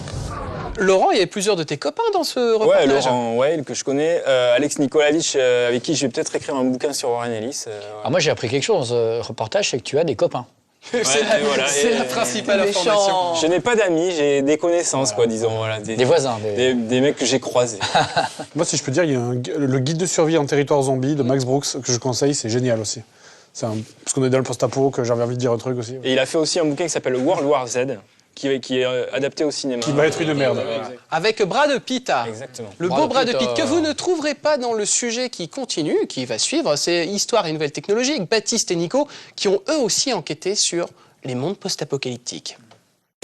Laurent, il y avait plusieurs de tes copains dans ce reportage. Ouais, Laurent Weil, que je connais. Alex Nikolavitch, avec qui je vais peut-être écrire un bouquin sur Warren Ellis. Alors moi, j'ai appris quelque chose dans ce reportage, c'est que tu as des copains. C'est la principale information. Je n'ai pas d'amis, j'ai des connaissances, quoi, disons. Voilà, des voisins. Des mecs que j'ai croisés. Moi, si je peux dire, il y a le guide de survie en territoire zombie de Max Brooks que je conseille, c'est génial aussi. Parce qu'on est dans le post-apo, que j'avais envie de dire un truc aussi. Et il a fait aussi un bouquin qui s'appelle World War Z, qui est adapté au cinéma. Qui va être une merde. Avec Brad Pitt. Exactement. Le beau Brad Pitt, que vous ne trouverez pas dans le sujet qui continue, qui va suivre. C'est Histoire et Nouvelles Technologies, avec Baptiste et Nico, qui ont eux aussi enquêté sur les mondes post-apocalyptiques.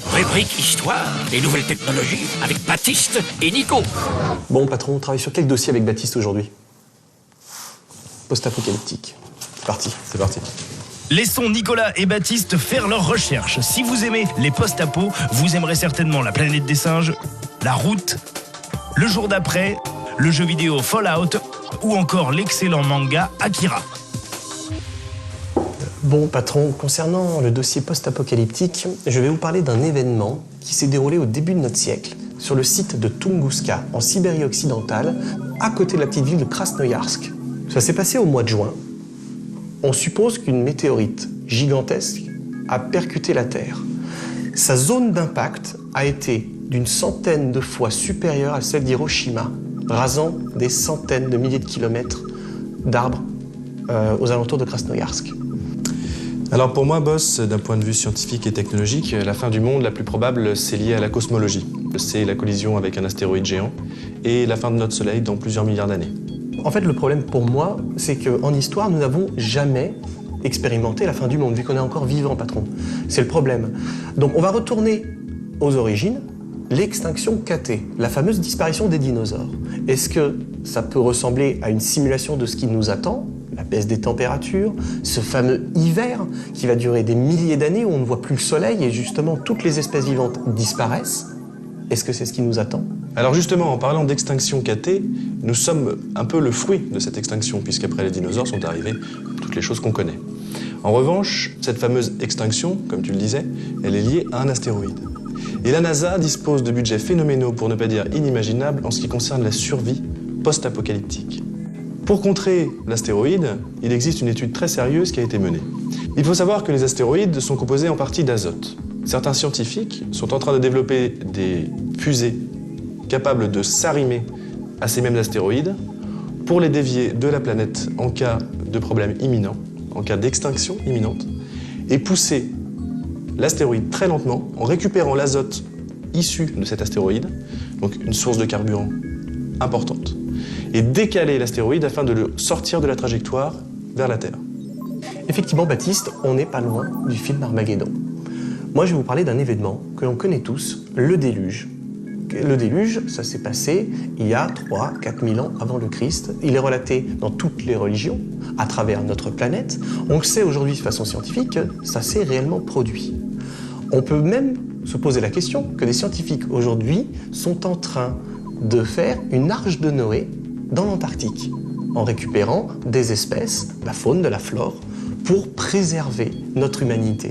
Rubrique Histoire et Nouvelles Technologies, avec Baptiste et Nico. Bon, patron, on travaille sur quel dossier avec Baptiste aujourd'hui? Post-apocalyptique. C'est parti. C'est parti. Laissons Nicolas et Baptiste faire leurs recherches. Si vous aimez les post-apos, vous aimerez certainement La planète des singes, La route, Le jour d'après, le jeu vidéo Fallout ou encore l'excellent manga Akira. Bon, patron, concernant le dossier post-apocalyptique, je vais vous parler d'un événement qui s'est déroulé au début de notre siècle sur le site de Tunguska, en Sibérie occidentale, à côté de la petite ville de Krasnoïarsk. Ça s'est passé au mois de juin. On suppose qu'une météorite gigantesque a percuté la Terre. Sa zone d'impact a été d'une centaine de fois supérieure à celle d'Hiroshima, rasant des centaines de milliers de kilomètres d'arbres aux alentours de Krasnoïarsk. Alors pour moi, boss, d'un point de vue scientifique et technologique, la fin du monde la plus probable, c'est lié à la cosmologie. C'est la collision avec un astéroïde géant et la fin de notre Soleil dans plusieurs milliards d'années. En fait, le problème pour moi, c'est qu'en histoire, nous n'avons jamais expérimenté la fin du monde, vu qu'on est encore vivant, patron. C'est le problème. Donc on va retourner aux origines, l'extinction KT, la fameuse disparition des dinosaures. Est-ce que ça peut ressembler à une simulation de ce qui nous attend ? La baisse des températures, ce fameux hiver qui va durer des milliers d'années où on ne voit plus le soleil et justement toutes les espèces vivantes disparaissent. Est-ce que c'est ce qui nous attend ? Alors justement, en parlant d'extinction KT, nous sommes un peu le fruit de cette extinction, puisqu'après les dinosaures sont arrivées toutes les choses qu'on connaît. En revanche, cette fameuse extinction, comme tu le disais, elle est liée à un astéroïde. Et la NASA dispose de budgets phénoménaux, pour ne pas dire inimaginables, en ce qui concerne la survie post-apocalyptique. Pour contrer l'astéroïde, il existe une étude très sérieuse qui a été menée. Il faut savoir que les astéroïdes sont composés en partie d'azote. Certains scientifiques sont en train de développer des fusées capables de s'arrimer à ces mêmes astéroïdes pour les dévier de la planète en cas de problème imminent, en cas d'extinction imminente, et pousser l'astéroïde très lentement en récupérant l'azote issu de cet astéroïde, donc une source de carburant importante, et décaler l'astéroïde afin de le sortir de la trajectoire vers la Terre. Effectivement, Baptiste, on n'est pas loin du film Armageddon. Moi, je vais vous parler d'un événement que l'on connaît tous, le déluge. Le déluge, ça s'est passé il y a 3-4 000 ans avant le Christ. Il est relaté dans toutes les religions, à travers notre planète. On sait aujourd'hui de façon scientifique que ça s'est réellement produit. On peut même se poser la question que des scientifiques aujourd'hui sont en train de faire une arche de Noé dans l'Antarctique, en récupérant des espèces, de la faune, de la flore, pour préserver notre humanité.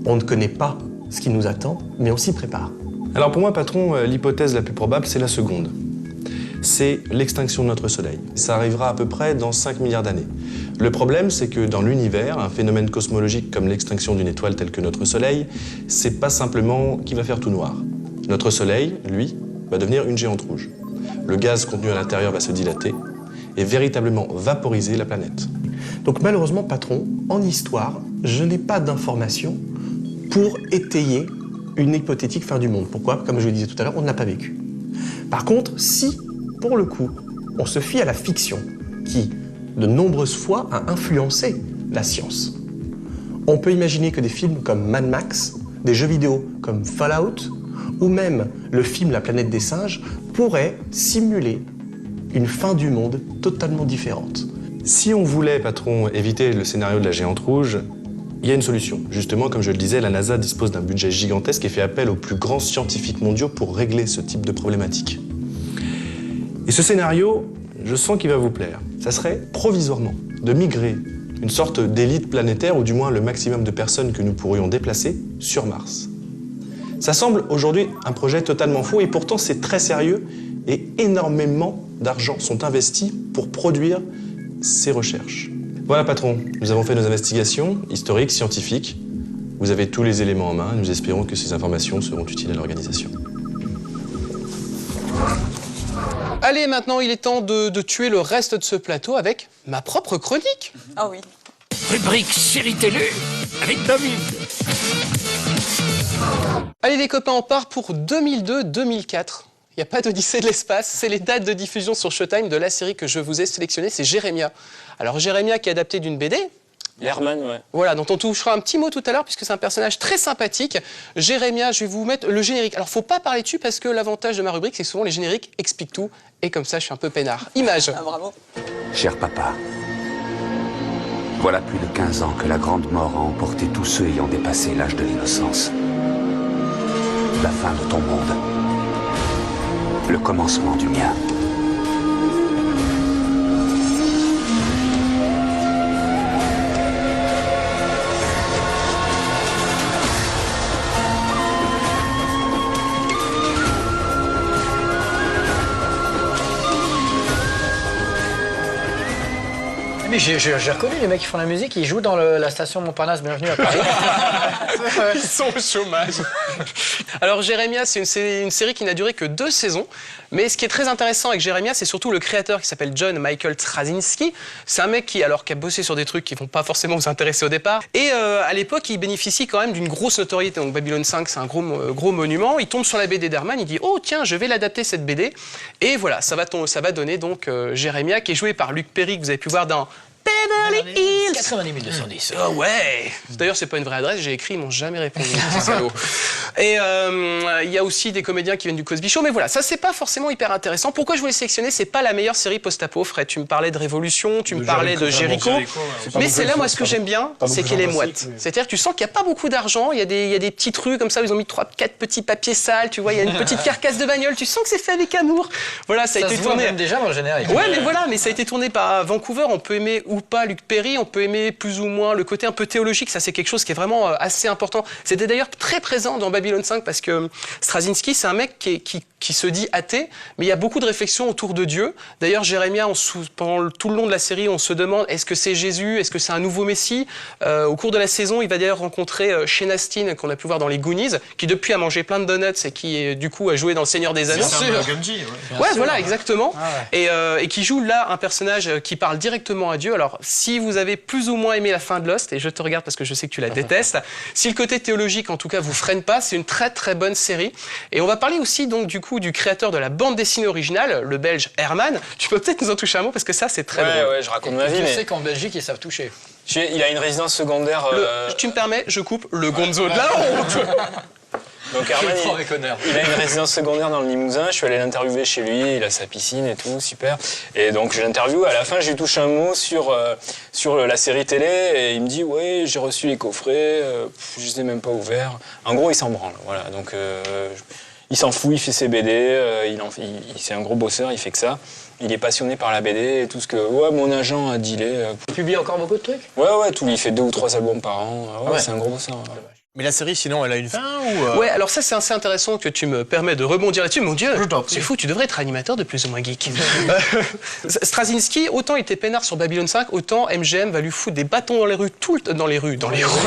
On ne connaît pas ce qui nous attend, mais on s'y prépare. Alors pour moi, patron, l'hypothèse la plus probable, c'est la seconde. C'est l'extinction de notre Soleil. Ça arrivera à peu près dans 5 milliards d'années. Le problème, c'est que dans l'univers, un phénomène cosmologique comme l'extinction d'une étoile telle que notre Soleil, c'est pas simplement qu'il va faire tout noir. Notre Soleil, lui, va devenir une géante rouge. Le gaz contenu à l'intérieur va se dilater et véritablement vaporiser la planète. Donc malheureusement, patron, en histoire, je n'ai pas d'informations pour étayer une hypothétique fin du monde. Pourquoi? Comme je le disais tout à l'heure, on ne l'a pas vécu. Par contre, si, pour le coup, on se fie à la fiction, qui, de nombreuses fois, a influencé la science, on peut imaginer que des films comme Mad Max, des jeux vidéo comme Fallout, ou même le film La planète des singes, pourraient simuler une fin du monde totalement différente. Si on voulait, patron, éviter le scénario de la géante rouge, il y a une solution. Justement, comme je le disais, la NASA dispose d'un budget gigantesque et fait appel aux plus grands scientifiques mondiaux pour régler ce type de problématique. Et ce scénario, je sens qu'il va vous plaire. Ça serait, provisoirement, de migrer une sorte d'élite planétaire, ou du moins le maximum de personnes que nous pourrions déplacer, sur Mars. Ça semble aujourd'hui un projet totalement faux, et pourtant c'est très sérieux, et énormément d'argent sont investis pour produire ces recherches. Voilà, patron, nous avons fait nos investigations, historiques, scientifiques. Vous avez tous les éléments en main, et nous espérons que ces informations seront utiles à l'organisation. Allez, maintenant, il est temps de tuer le reste de ce plateau avec ma propre chronique. Ah oui. Rubrique série télé avec David. Allez, les copains, on part pour 2002-2004. Il n'y a pas d'Odyssée de l'espace, c'est les dates de diffusion sur Showtime de la série que je vous ai sélectionnée, c'est Jérémia. Alors Jérémia qui est adapté d'une BD. Herman, ouais. Voilà, dont on touchera un petit mot tout à l'heure puisque c'est un personnage très sympathique. Jérémia, je vais vous mettre le générique. Alors faut pas parler dessus parce que l'avantage de ma rubrique, c'est que souvent les génériques expliquent tout et comme ça je suis un peu peinard. Image. Ah, bravo. Cher papa, voilà plus de 15 ans que la grande mort a emporté tous ceux ayant dépassé l'âge de l'innocence. La fin de ton monde. Le commencement du mien. Mais j'ai reconnu les mecs qui font la musique, ils jouent dans la station Montparnasse, bienvenue à Paris. Ils sont au chômage. Alors Jérémia, c'est une série qui n'a duré que 2 saisons. Mais ce qui est très intéressant avec Jérémia, c'est surtout le créateur qui s'appelle John Michael Straczynski. C'est un mec qui a bossé sur des trucs qui vont pas forcément vous intéresser au départ. Et à l'époque, il bénéficie quand même d'une grosse notoriété. Donc Babylon 5, c'est un gros monument. Il tombe sur la BD d'Herman, il dit « Oh tiens, je vais l'adapter cette BD ». Et voilà, ça va donner donc Jérémia, qui est joué par Luc Perry, que vous avez pu voir dans Beverly Hills 90 210. Ah ouais. D'ailleurs, c'est pas une vraie adresse, j'ai écrit, ils m'ont jamais répondu. Et il y a aussi des comédiens qui viennent du Cosby Show, mais voilà, ça c'est pas forcément hyper intéressant. Pourquoi je voulais sélectionner? C'est pas la meilleure série post-apo, Fred. Tu me parlais de Révolution, tu me parlais de Jéricho. Mais c'est là, moi, ce que j'aime bien, c'est qu'elle est moite. C'est-à-dire que tu sens qu'il n'y a pas beaucoup d'argent, il y a des petites rues comme ça, où ils ont mis 3-4 petits papiers sales, tu vois, il y a une petite carcasse de bagnole, tu sens que c'est fait avec amour. Voilà, ça a été tourné. Même déjà dans le générique. Ouais, mais voilà, mais ça a été tourné par Vancouver. On peut aimer ou pas Luc Perry, on peut aimer plus ou moins le côté un peu théologique. Ça, c'est quelque chose qui est vraiment assez important. C'était d'ailleurs très présent dans Babylon 5 parce que Straczynski, c'est un mec qui se dit athée, mais il y a beaucoup de réflexions autour de Dieu. D'ailleurs, Jérémia, pendant tout le long de la série, on se demande est-ce que c'est Jésus, est-ce que c'est un nouveau Messie. Au cours de la saison, il va d'ailleurs rencontrer Shane Astin, qu'on a pu voir dans les Goonies, qui depuis a mangé plein de donuts et qui du coup a joué dans Le Seigneur des Anneaux. C'est un Gumji, ouais, voilà, exactement. Ah ouais. Et qui joue là un personnage qui parle directement à Dieu. Alors, si vous avez plus ou moins aimé la fin de Lost, et je te regarde parce que je sais que tu la détestes, si le côté théologique, en tout cas, vous freine pas, c'est une très très bonne série. Et on va parler aussi donc du coup du créateur de la bande dessinée originale, le Belge Herman. Tu peux peut-être nous en toucher un mot parce que ça c'est très drôle. Ouais, je raconte ma vie. Je sais qu'en Belgique ils savent toucher. Il a une résidence secondaire. Tu me permets, je coupe le gonzo de la honte. Donc Herman, il a une résidence secondaire dans le Limousin. Je suis allé l'interviewer chez lui. Il a sa piscine et tout, super. Et donc je l'interviewe. À la fin, je lui touche un mot sur la série télé et il me dit ouais, j'ai reçu les coffrets, je les ai même pas ouverts. En gros, il s'en branle. Voilà. Donc il s'en fout, il fait ses BD. C'est un gros bosseur, il fait que ça. Il est passionné par la BD et tout ce que mon agent a dealé. Il publie encore beaucoup de trucs? Ouais, tout. Il fait 2 ou 3 albums par an. Ouais. C'est un gros bosseur. Ouais. Mais la série, sinon, elle a une fin ou Ouais, alors ça, c'est assez intéressant que tu me permets de rebondir là-dessus. Mon Dieu, c'est fou, tu devrais être animateur de plus ou moins geek. Straczynski, autant il était peinard sur Babylone 5, autant MGM va lui foutre des bâtons dans les rues, dans les roues.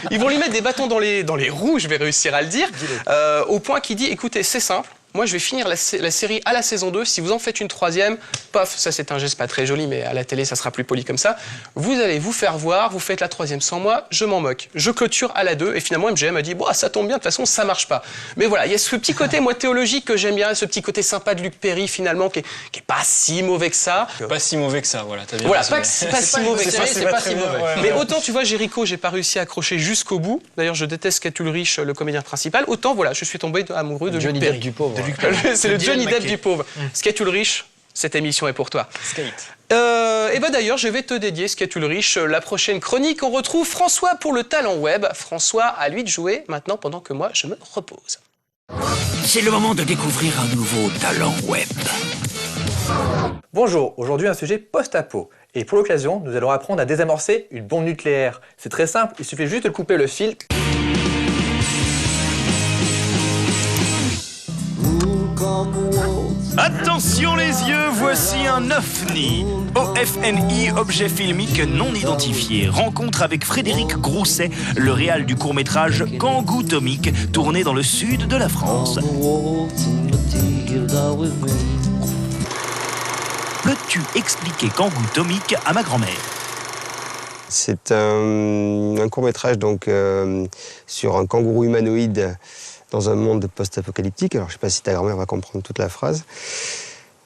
Ils vont lui mettre des bâtons dans les roues, je vais réussir à le dire, au point qu'il dit, écoutez, c'est simple. Moi, je vais finir la série à la saison 2. Si vous en faites une 3e, paf, ça c'est un geste pas très joli, mais à la télé, ça sera plus poli comme ça. Vous allez vous faire voir, vous faites la 3e sans moi, je m'en moque. Je clôture à la 2, et finalement, MGM a dit, bon, ça tombe bien, de toute façon, ça marche pas. Mais voilà, il y a ce petit côté, moi, théologique que j'aime bien, ce petit côté sympa de Luc Perry, finalement, qui est pas si mauvais que ça. Pas si mauvais que ça, voilà, t'as bien Voilà, résumé. c'est pas si mauvais que ça, c'est pas si mauvais. Ouais, mais autant, tu vois, Jericho, j'ai pas réussi à accrocher jusqu'au bout. D'ailleurs, je déteste Kate Ulrich, le comédien principal. Autant, voilà, je suis tombé amoureux de Luc Perry. Du pauvre. C'est le Johnny Depp du pauvre. Skate Ulrich, cette émission est pour toi. Skate. Et ben d'ailleurs, je vais te dédier, Skate Ulrich, la prochaine chronique. On retrouve François pour le talent web. François, à lui de jouer maintenant pendant que moi, je me repose. C'est le moment de découvrir un nouveau talent web. Bonjour, aujourd'hui un sujet post-apo. Et pour l'occasion, nous allons apprendre à désamorcer une bombe nucléaire. C'est très simple, il suffit juste de couper le fil. Attention les yeux, voici un OFNI. OFNI, objet filmique non identifié. Rencontre avec Frédéric Grousset, le réal du court-métrage Kangoo Tomique, tourné dans le sud de la France. Peux-tu expliquer Kangoo Tomique à ma grand-mère? C'est un court-métrage donc sur un kangourou humanoïde dans un monde post-apocalyptique. Alors je sais pas si ta grand-mère va comprendre toute la phrase.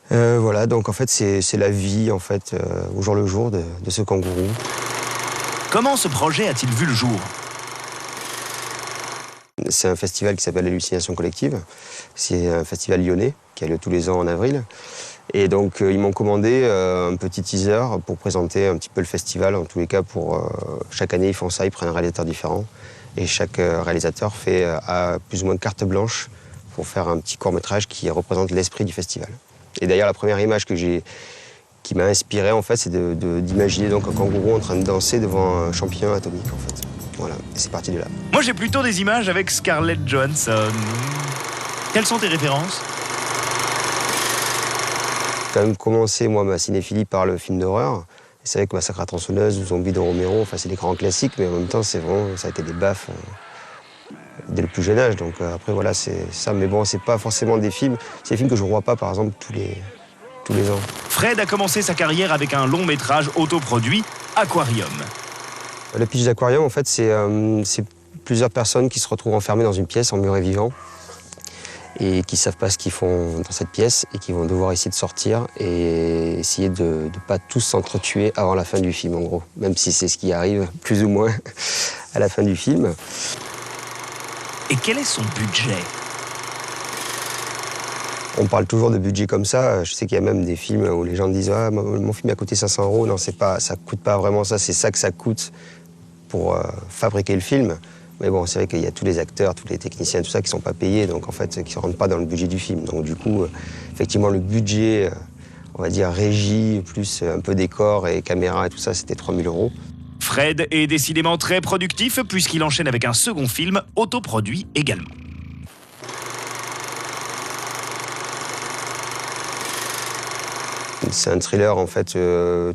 Voilà, donc en fait c'est la vie en fait au jour le jour de ce kangourou. Comment ce projet a-t-il vu le jour? C'est un festival qui s'appelle Hallucination Collective. C'est un festival lyonnais qui a lieu tous les ans en avril. Et donc ils m'ont commandé un petit teaser pour présenter un petit peu le festival. En tous les cas, chaque année ils font ça, ils prennent un réalisateur différent. Et chaque réalisateur a plus ou moins carte blanche pour faire un petit court-métrage qui représente l'esprit du festival. Et d'ailleurs, la première image qui m'a inspiré, en fait, c'est d'imaginer donc un kangourou en train de danser devant un champignon atomique, en fait. Voilà, et c'est parti de là. Moi, j'ai plutôt des images avec Scarlett Johansson. Quelles sont tes références? J'ai quand même commencé, moi, ma cinéphilie par le film d'horreur. C'est vrai que Massacre à la tronçonneuse ou Zombie de Romero, enfin, c'est des grands classiques, mais en même temps, ça a été des baffes dès le plus jeune âge. Donc après, voilà, c'est ça. Mais bon, c'est pas forcément des films. C'est des films que je ne revois pas, par exemple, tous les ans. Fred a commencé sa carrière avec un long métrage autoproduit, Aquarium. Le pitch d'Aquarium, en fait, c'est plusieurs personnes qui se retrouvent enfermées dans une pièce en muret vivant et qui ne savent pas ce qu'ils font dans cette pièce et qui vont devoir essayer de sortir et essayer de ne pas tous s'entretuer avant la fin du film, en gros. Même si c'est ce qui arrive, plus ou moins, à la fin du film. Et quel est son budget? On parle toujours de budget comme ça. Je sais qu'il y a même des films où les gens disent « Ah, mon film a coûté 500 €. » Non, ça ne coûte pas vraiment ça. C'est ça que ça coûte pour fabriquer le film. Mais bon, c'est vrai qu'il y a tous les acteurs, tous les techniciens, tout ça qui ne sont pas payés, donc en fait, qui ne rentrent pas dans le budget du film. Donc du coup, effectivement, le budget, on va dire régie, plus un peu décor et caméra et tout ça, c'était 3 000 €. Fred est décidément très productif puisqu'il enchaîne avec un second film autoproduit également. C'est un thriller en fait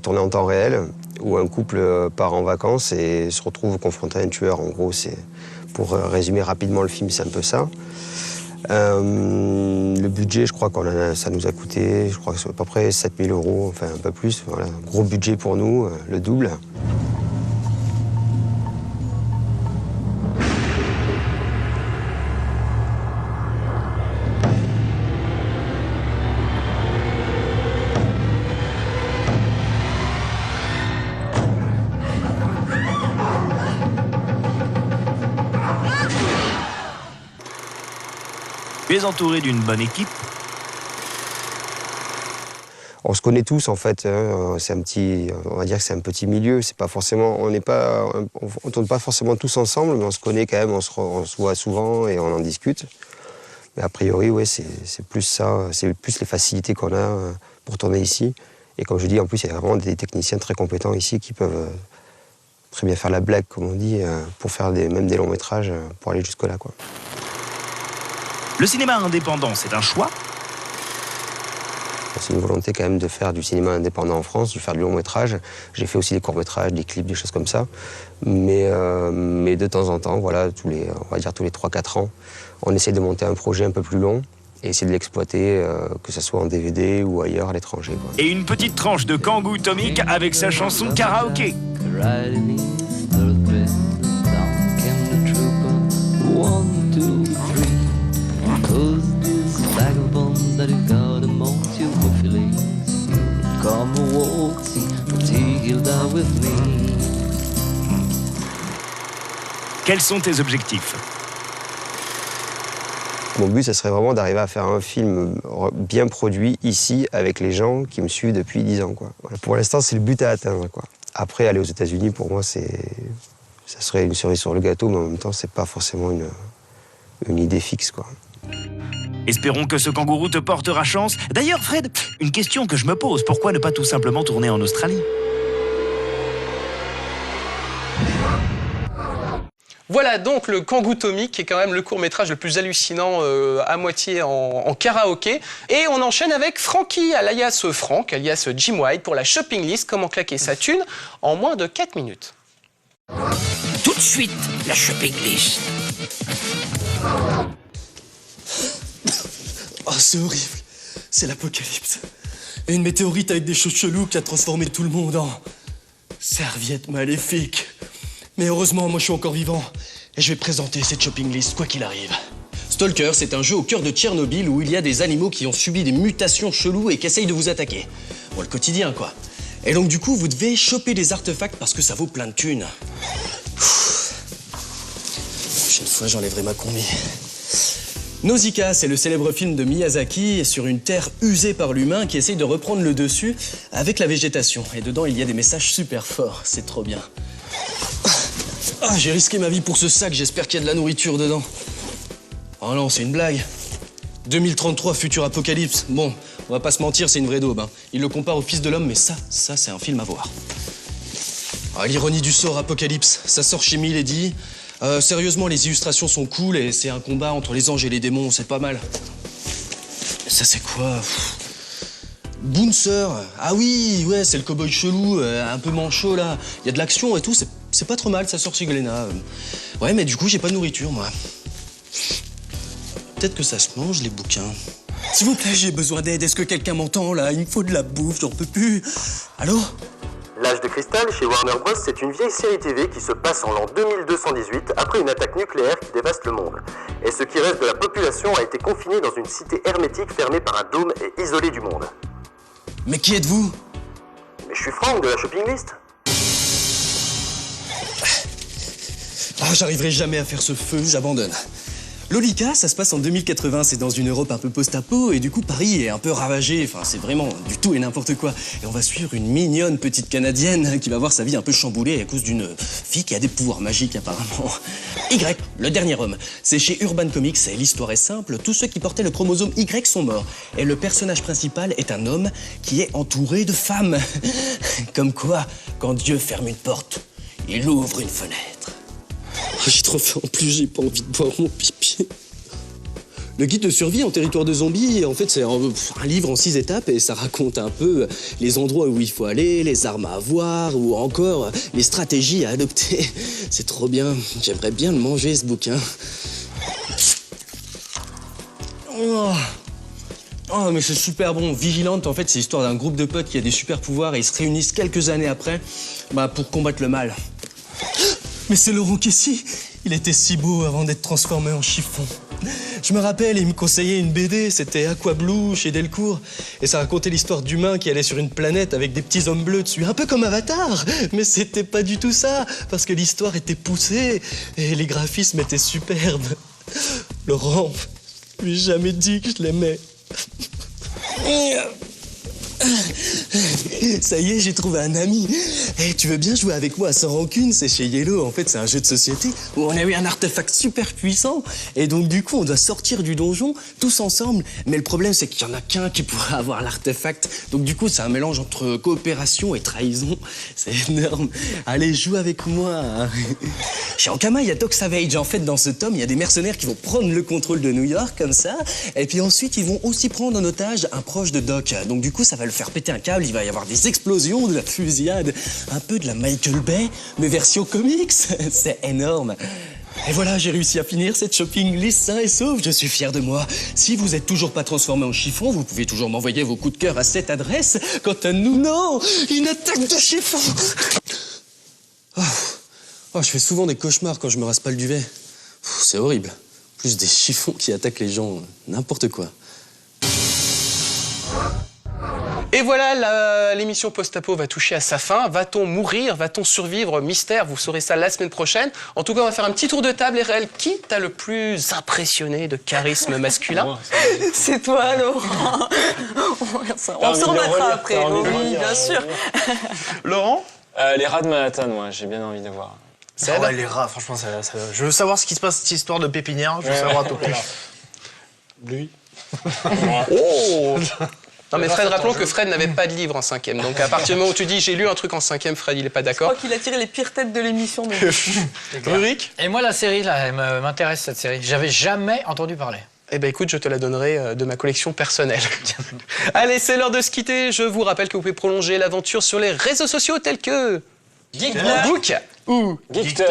tourné en temps réel où un couple part en vacances et se retrouve confronté à un tueur. En gros, c'est pour résumer rapidement le film, c'est un peu ça. Le budget, je crois ça nous a coûté, je crois que c'est à peu près 7 000 €, enfin un peu plus. Voilà, gros budget pour nous, le double. Tu es entouré d'une bonne équipe. On se connaît tous en fait, hein. C'est un petit, on va dire que c'est un petit milieu. C'est pas forcément, on tourne pas forcément tous ensemble, mais on se connaît quand même, on se voit souvent et on en discute. Mais a priori, ouais, c'est plus ça, c'est plus les facilités qu'on a pour tourner ici. Et comme je dis, en plus, il y a vraiment des techniciens très compétents ici qui peuvent très bien faire la blague, comme on dit, pour faire même des longs métrages, pour aller jusque-là, quoi. Le cinéma indépendant, c'est un choix. C'est une volonté quand même de faire du cinéma indépendant en France, de faire du long métrage. J'ai fait aussi des courts métrages, des clips, des choses comme ça. Mais de temps en temps, voilà, on va dire tous les 3-4 ans, on essaie de monter un projet un peu plus long et essayer de l'exploiter, que ce soit en DVD ou ailleurs à l'étranger. Et une petite tranche de Kangoo Tomic avec sa chanson Karaoké. Quels sont tes objectifs? Mon but, ça serait vraiment d'arriver à faire un film bien produit ici, avec les gens qui me suivent depuis 10 ans, quoi. Voilà. Pour l'instant, c'est le but à atteindre, quoi. Après, aller aux États-Unis, pour moi, ça serait une cerise sur le gâteau, mais en même temps, c'est pas forcément une idée fixe, quoi. Espérons que ce kangourou te portera chance. D'ailleurs, Fred, une question que je me pose, pourquoi ne pas tout simplement tourner en Australie? Voilà donc le Kangoo Tomic, qui est quand même le court-métrage le plus hallucinant à moitié en karaoké. Et on enchaîne avec Frankie, alias Franck, alias Jim White, pour la shopping list, comment claquer sa thune en moins de 4 minutes. Tout de suite, la shopping list. Oh, c'est horrible. C'est l'apocalypse. Et une météorite avec des choses cheloues qui a transformé tout le monde en serviette maléfique. Mais heureusement, moi je suis encore vivant. Et je vais présenter cette shopping list, quoi qu'il arrive. Stalker, c'est un jeu au cœur de Tchernobyl où il y a des animaux qui ont subi des mutations cheloues et qui essayent de vous attaquer. Bon, le quotidien, quoi. Et donc du coup, vous devez choper des artefacts parce que ça vaut plein de thunes. La prochaine fois, j'enlèverai ma combi. Nausicaa, c'est le célèbre film de Miyazaki sur une terre usée par l'humain qui essaye de reprendre le dessus avec la végétation. Et dedans, il y a des messages super forts. C'est trop bien. Ah, j'ai risqué ma vie pour ce sac. J'espère qu'il y a de la nourriture dedans. Oh non, c'est une blague. 2033, futur apocalypse. Bon, on va pas se mentir, c'est une vraie daube, hein. Il le compare au Fils de l'homme, mais ça, c'est un film à voir. Ah, l'ironie du sort, Apocalypse. Ça sort chez Milady. Sérieusement, les illustrations sont cool et c'est un combat entre les anges et les démons, c'est pas mal. Ça, c'est quoi? Bouncer. Ah oui, ouais, c'est le cow-boy chelou, un peu manchot, là. Il y a de l'action et tout, c'est pas trop mal, ça sort chez Glénat. Ouais, mais du coup, j'ai pas de nourriture, moi. Peut-être que ça se mange, les bouquins. S'il vous plaît, j'ai besoin d'aide. Est-ce que quelqu'un m'entend, là? Il me faut de la bouffe, j'en peux plus. Allô? L'âge de cristal chez Warner Bros, c'est une vieille série TV qui se passe en l'an 2218 après une attaque nucléaire qui dévaste le monde. Et ce qui reste de la population a été confiné dans une cité hermétique fermée par un dôme et isolée du monde. Mais qui êtes-vous? Mais je suis Franck de la shopping list. Ah, j'arriverai jamais à faire ce feu, j'abandonne. Lolika, ça se passe en 2080, c'est dans une Europe un peu post-apo, et du coup Paris est un peu ravagé, enfin c'est vraiment du tout et n'importe quoi. Et on va suivre une mignonne petite Canadienne qui va voir sa vie un peu chamboulée à cause d'une fille qui a des pouvoirs magiques apparemment. Y, le dernier homme. C'est chez Urban Comics, et l'histoire est simple, tous ceux qui portaient le chromosome Y sont morts. Et le personnage principal est un homme qui est entouré de femmes. Comme quoi, quand Dieu ferme une porte, il ouvre une fenêtre. J'ai trop faim, en plus j'ai pas envie de boire mon pipi. Le guide de survie en territoire de zombies, en fait c'est un livre en 6 étapes et ça raconte un peu les endroits où il faut aller, les armes à avoir ou encore les stratégies à adopter. C'est trop bien, j'aimerais bien le manger ce bouquin. Oh mais c'est super bon. Vigilante, en fait c'est l'histoire d'un groupe de potes qui a des super pouvoirs et ils se réunissent quelques années après pour combattre le mal. Mais c'est Laurent Kessy. Il était si beau avant d'être transformé en chiffon. Je me rappelle, il me conseillait une BD, c'était Aqua Blue chez Delcourt. Et ça racontait l'histoire d'humains qui allaient sur une planète avec des petits hommes bleus dessus, un peu comme Avatar. Mais c'était pas du tout ça, parce que l'histoire était poussée et les graphismes étaient superbes. Laurent, Je lui ai jamais dit que je l'aimais. Ça y est, j'ai trouvé un ami. Eh, tu veux bien jouer avec moi à Sans Rancune? C'est chez Yellow. En fait, c'est un jeu de société où on a eu un artefact super puissant. Et donc, du coup, on doit sortir du donjon tous ensemble. Mais le problème, c'est qu'il y en a qu'un qui pourra avoir l'artefact. Donc, du coup, c'est un mélange entre coopération et trahison. C'est énorme. Allez, joue avec moi. Chez Ankama, il y a Doc Savage. En fait, dans ce tome, il y a des mercenaires qui vont prendre le contrôle de New York, comme ça. Et puis ensuite, ils vont aussi prendre en otage un proche de Doc. Donc, du coup, ça va le faire péter un câble, il va y avoir des explosions, de la fusillade, un peu de la Michael Bay, mais version comics. C'est énorme. Et voilà, j'ai réussi à finir cette shopping list sain et sauf. Je suis fier de moi. Si vous êtes toujours pas transformé en chiffon, vous pouvez toujours m'envoyer vos coups de cœur à cette adresse. Quant à nous, non, une attaque de chiffon. Oh, je fais souvent des cauchemars quand je me rase pas le duvet. C'est horrible. Plus des chiffons qui attaquent les gens, n'importe quoi. Et voilà, l'émission Post-Apo va toucher à sa fin. Va-t-on mourir? Va-t-on survivre? Mystère, vous saurez ça la semaine prochaine. En tout cas, on va faire un petit tour de table. RL, qui t'a le plus impressionné de charisme masculin? C'est toi, Laurent. On se remettra après. Oui, bien sûr. Laurent? Les rats de Manhattan, moi, j'ai bien envie de voir. Ah ouais, les rats, franchement, ça, je veux savoir ce qui se passe, cette histoire de pépinière. Je veux savoir tout. Lui. Oh. Non mais Fred, rappelons que Fred n'avait pas de livre en 5e. Donc à partir du moment où tu dis j'ai lu un truc en 5e, Fred il est pas d'accord. Je crois qu'il a tiré les pires têtes de l'émission. Rurik? Et moi la série là, elle m'intéresse cette série. J'avais jamais entendu parler. Eh ben écoute, je te la donnerai de ma collection personnelle. Allez, c'est l'heure de se quitter. Je vous rappelle que vous pouvez prolonger l'aventure sur les réseaux sociaux tels que Geekbook ou Geekter.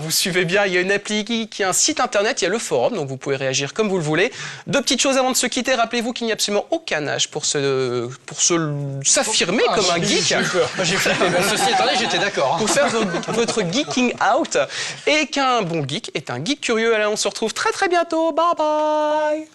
Vous suivez bien, il y a une appli Geek, il y a un site internet, il y a le forum, donc vous pouvez réagir comme vous le voulez. Deux petites choses avant de se quitter, rappelez-vous qu'il n'y a absolument aucun âge pour s'affirmer comme un geek. J'ai flippé, mais ceci étant dit, j'étais d'accord. Pour faire votre geeking out, et qu'un bon geek est un geek curieux. Allez, on se retrouve très très bientôt. Bye bye.